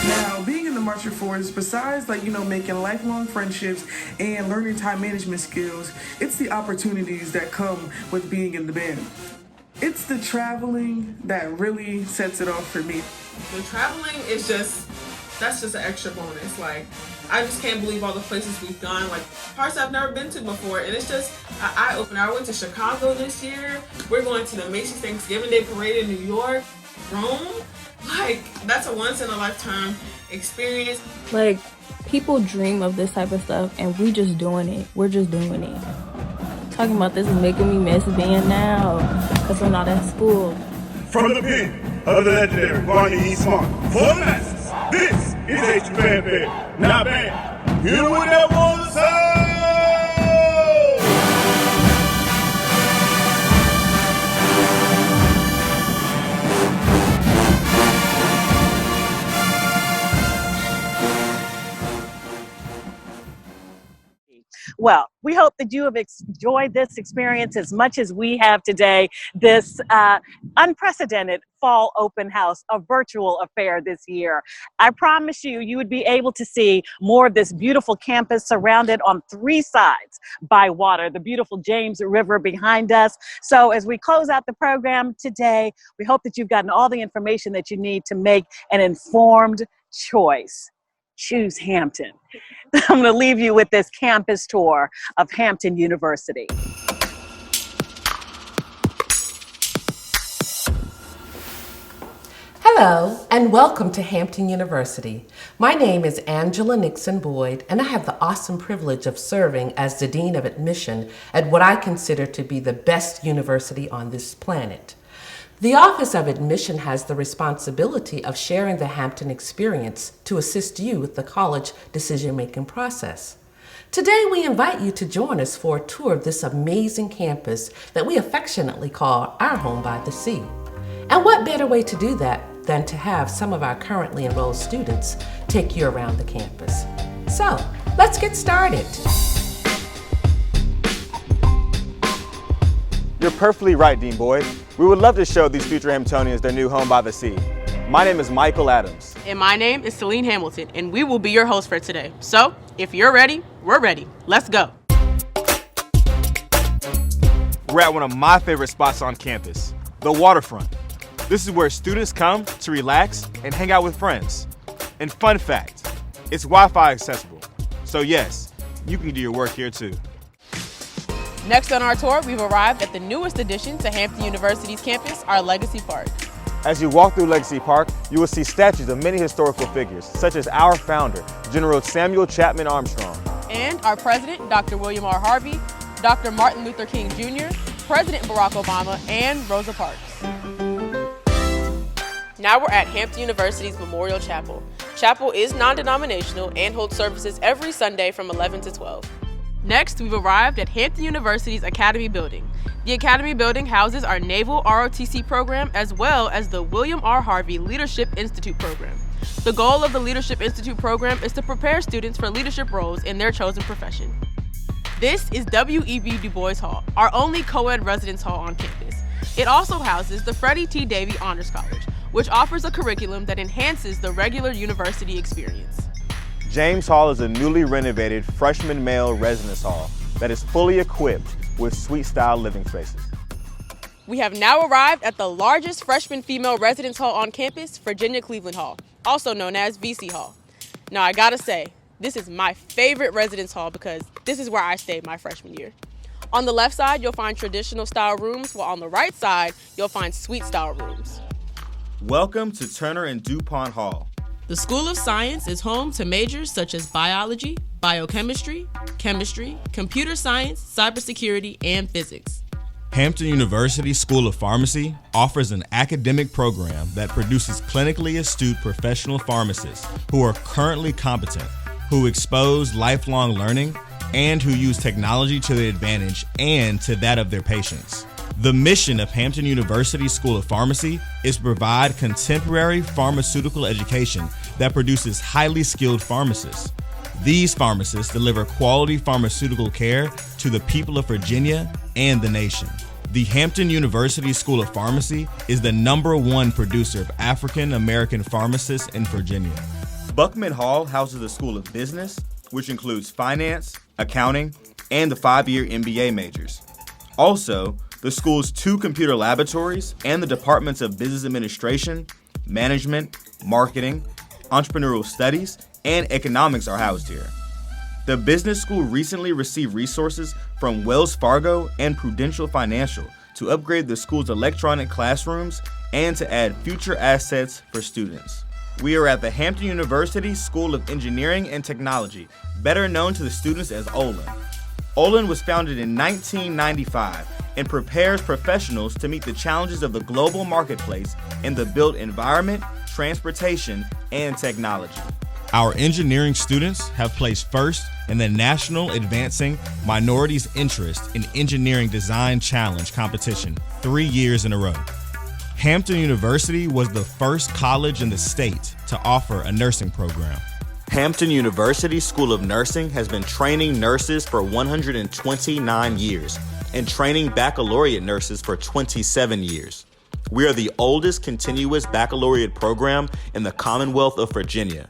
Now, being in the Marching Force, besides making lifelong friendships and learning time management skills, it's the opportunities that come with being in the band. It's the traveling that really sets it off for me. The traveling is that's just an extra bonus. I just can't believe all the places we've gone, parts I've never been to before, and it's just an eye-opener. I went to Chicago this year. We're going to the Macy's Thanksgiving Day Parade in New York, Rome. That's a once-in-a-lifetime experience. People dream of this type of stuff, and we just doing it. We're just doing it. Talking about this is making me miss band now, because I'm not at school. From the pen of the legendary Barney E. Smart, for the masses, this is H2 Fanfare, not band. You know what that was to say? Well, we hope that you have enjoyed this experience as much as we have today, this unprecedented fall open house, a virtual affair this year. I promise you would be able to see more of this beautiful campus surrounded on 3 sides by water, the beautiful James River behind us. So as we close out the program today, we hope that you've gotten all the information that you need to make an informed choice. Choose Hampton. I'm going to leave you with this campus tour of Hampton University. Hello, and welcome to Hampton University. My name is Angela Nixon Boyd, and I have the awesome privilege of serving as the Dean of Admission at what I consider to be the best university on this planet. The Office of Admission has the responsibility of sharing the Hampton experience to assist you with the college decision-making process. Today, we invite you to join us for a tour of this amazing campus that we affectionately call our home by the sea. And what better way to do that than to have some of our currently enrolled students take you around the campus. So, let's get started. You're perfectly right, Dean Boyd. We would love to show these future Hamptonians their new home by the sea. My name is Michael Adams. And my name is Celine Hamilton, and we will be your hosts for today. So, if you're ready, we're ready. Let's go. We're at one of my favorite spots on campus, the waterfront. This is where students come to relax and hang out with friends. And fun fact, it's Wi-Fi accessible. So yes, you can do your work here too. Next on our tour, we've arrived at the newest addition to Hampton University's campus, our Legacy Park. As you walk through Legacy Park, you will see statues of many historical figures, such as our founder, General Samuel Chapman Armstrong. And our president, Dr. William R. Harvey, Dr. Martin Luther King Jr., President Barack Obama, and Rosa Parks. Now we're at Hampton University's Memorial Chapel. Chapel is non-denominational and holds services every Sunday from 11 to 12. Next, we've arrived at Hampton University's Academy Building. The Academy Building houses our Naval ROTC program as well as the William R. Harvey Leadership Institute program. The goal of the Leadership Institute program is to prepare students for leadership roles in their chosen profession. This is W.E.B. Du Bois Hall, our only co-ed residence hall on campus. It also houses the Freddie T. Davie Honors College, which offers a curriculum that enhances the regular university experience. James Hall is a newly renovated freshman male residence hall that is fully equipped with suite-style living spaces. We have now arrived at the largest freshman female residence hall on campus, Virginia Cleveland Hall, also known as VC Hall. Now I gotta say, this is my favorite residence hall because this is where I stayed my freshman year. On the left side, you'll find traditional style rooms, while on the right side, you'll find suite style rooms. Welcome to Turner and DuPont Hall. The School of Science is home to majors such as biology, biochemistry, chemistry, computer science, cybersecurity, and physics. Hampton University School of Pharmacy offers an academic program that produces clinically astute professional pharmacists who are currently competent, who expose lifelong learning, and who use technology to their advantage and to that of their patients. The mission of Hampton University School of Pharmacy is to provide contemporary pharmaceutical education that produces highly skilled pharmacists. These pharmacists deliver quality pharmaceutical care to the people of Virginia and the nation. The Hampton University School of Pharmacy is the #1 producer of African American pharmacists in Virginia. Buckman Hall houses the School of Business, which includes finance, accounting, and the 5-year MBA majors. Also, the school's 2 computer laboratories and the departments of business administration, management, marketing, entrepreneurial studies, and economics are housed here. The business school recently received resources from Wells Fargo and Prudential Financial to upgrade the school's electronic classrooms and to add future assets for students. We are at the Hampton University School of Engineering and Technology, better known to the students as Olin. Olin was founded in 1995 and prepares professionals to meet the challenges of the global marketplace in the built environment, transportation, and technology. Our engineering students have placed first in the National Advancing Minorities' Interest in Engineering Design Challenge competition 3 years in a row. Hampton University was the first college in the state to offer a nursing program. Hampton University School of Nursing has been training nurses for 129 years and training baccalaureate nurses for 27 years. We are the oldest continuous baccalaureate program in the Commonwealth of Virginia.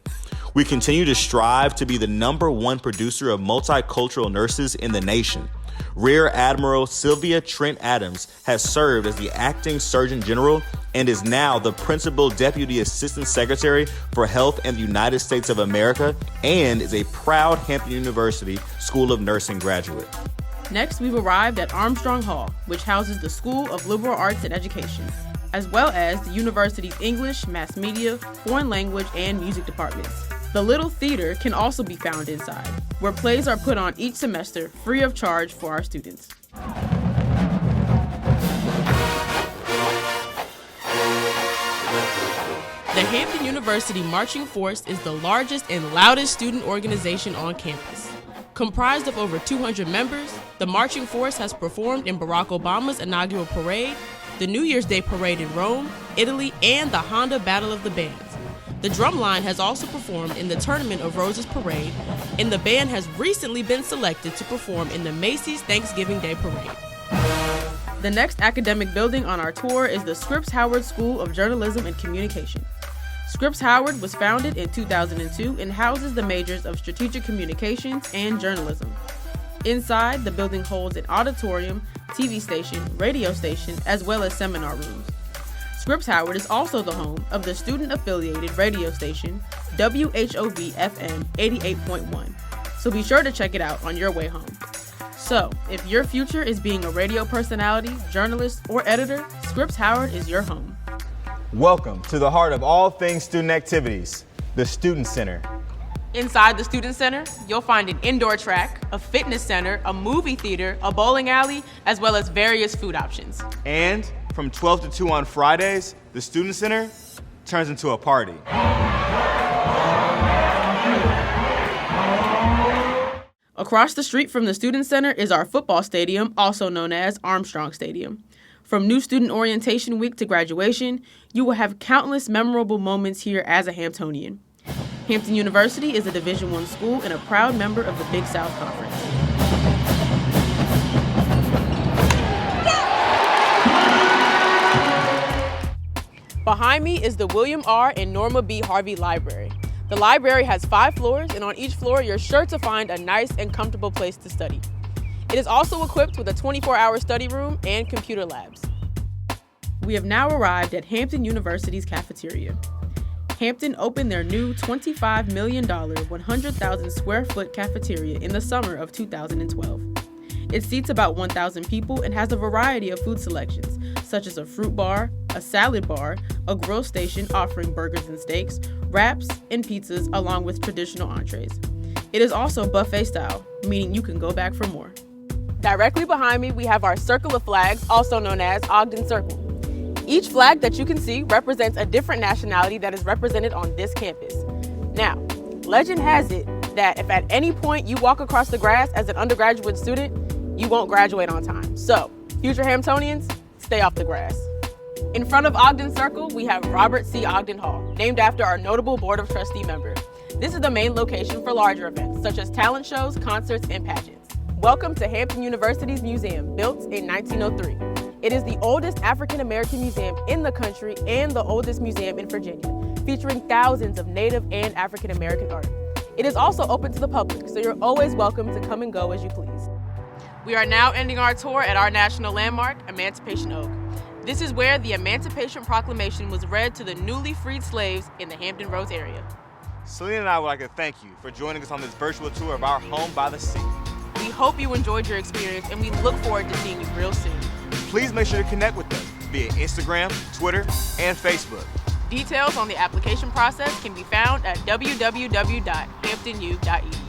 We continue to strive to be the #1 producer of multicultural nurses in the nation. Rear Admiral Sylvia Trent Adams has served as the acting Surgeon General and is now the Principal Deputy Assistant Secretary for Health in the United States of America and is a proud Hampton University School of Nursing graduate. Next, we've arrived at Armstrong Hall, which houses the School of Liberal Arts and Education, as well as the university's English, Mass Media, Foreign Language, and Music departments. The Little Theater can also be found inside, where plays are put on each semester free of charge for our students. The Hampton University Marching Force is the largest and loudest student organization on campus. Comprised of over 200 members, the Marching Force has performed in Barack Obama's inaugural parade, the New Year's Day parade in Rome, Italy, and the Honda Battle of the Bands. The drumline has also performed in the Tournament of Roses parade, and the band has recently been selected to perform in the Macy's Thanksgiving Day parade. The next academic building on our tour is the Scripps Howard School of Journalism and Communication. Scripps Howard was founded in 2002 and houses the majors of Strategic Communications and Journalism. Inside, the building holds an auditorium, TV station, radio station, as well as seminar rooms. Scripps Howard is also the home of the student-affiliated radio station, WHOV-FM 88.1, so be sure to check it out on your way home. So, if your future is being a radio personality, journalist, or editor, Scripps Howard is your home. Welcome to the heart of all things student activities, the Student Center. Inside the Student Center, you'll find an indoor track, a fitness center, a movie theater, a bowling alley, as well as various food options. And from 12 to 2 on Fridays, the Student Center turns into a party. Across the street from the Student Center is our football stadium, also known as Armstrong Stadium. From new student orientation week to graduation, you will have countless memorable moments here as a Hamptonian. Hampton University is a Division I school and a proud member of the Big South Conference. Behind me is the William R. and Norma B. Harvey Library. The library has 5 floors, and on each floor you're sure to find a nice and comfortable place to study. It is also equipped with a 24-hour study room and computer labs. We have now arrived at Hampton University's cafeteria. Hampton opened their new $25 million, 100,000 square foot cafeteria in the summer of 2012. It seats about 1,000 people and has a variety of food selections, such as a fruit bar, a salad bar, a grill station offering burgers and steaks, wraps, and pizzas, along with traditional entrees. It is also buffet style, meaning you can go back for more. Directly behind me, we have our circle of flags, also known as Ogden Circle. Each flag that you can see represents a different nationality that is represented on this campus. Now, legend has it that if at any point you walk across the grass as an undergraduate student, you won't graduate on time. So, future Hamptonians, stay off the grass. In front of Ogden Circle, we have Robert C. Ogden Hall, named after our notable Board of Trustee member. This is the main location for larger events, such as talent shows, concerts, and pageants. Welcome to Hampton University's museum, built in 1903. It is the oldest African-American museum in the country and the oldest museum in Virginia, featuring thousands of Native and African-American art. It is also open to the public, so you're always welcome to come and go as you please. We are now ending our tour at our national landmark, Emancipation Oak. This is where the Emancipation Proclamation was read to the newly freed slaves in the Hampton Roads area. Selena and I would like to thank you for joining us on this virtual tour of our home by the sea. We hope you enjoyed your experience, and we look forward to seeing you real soon. Please make sure to connect with us via Instagram, Twitter, and Facebook. Details on the application process can be found at www.hamptonu.edu.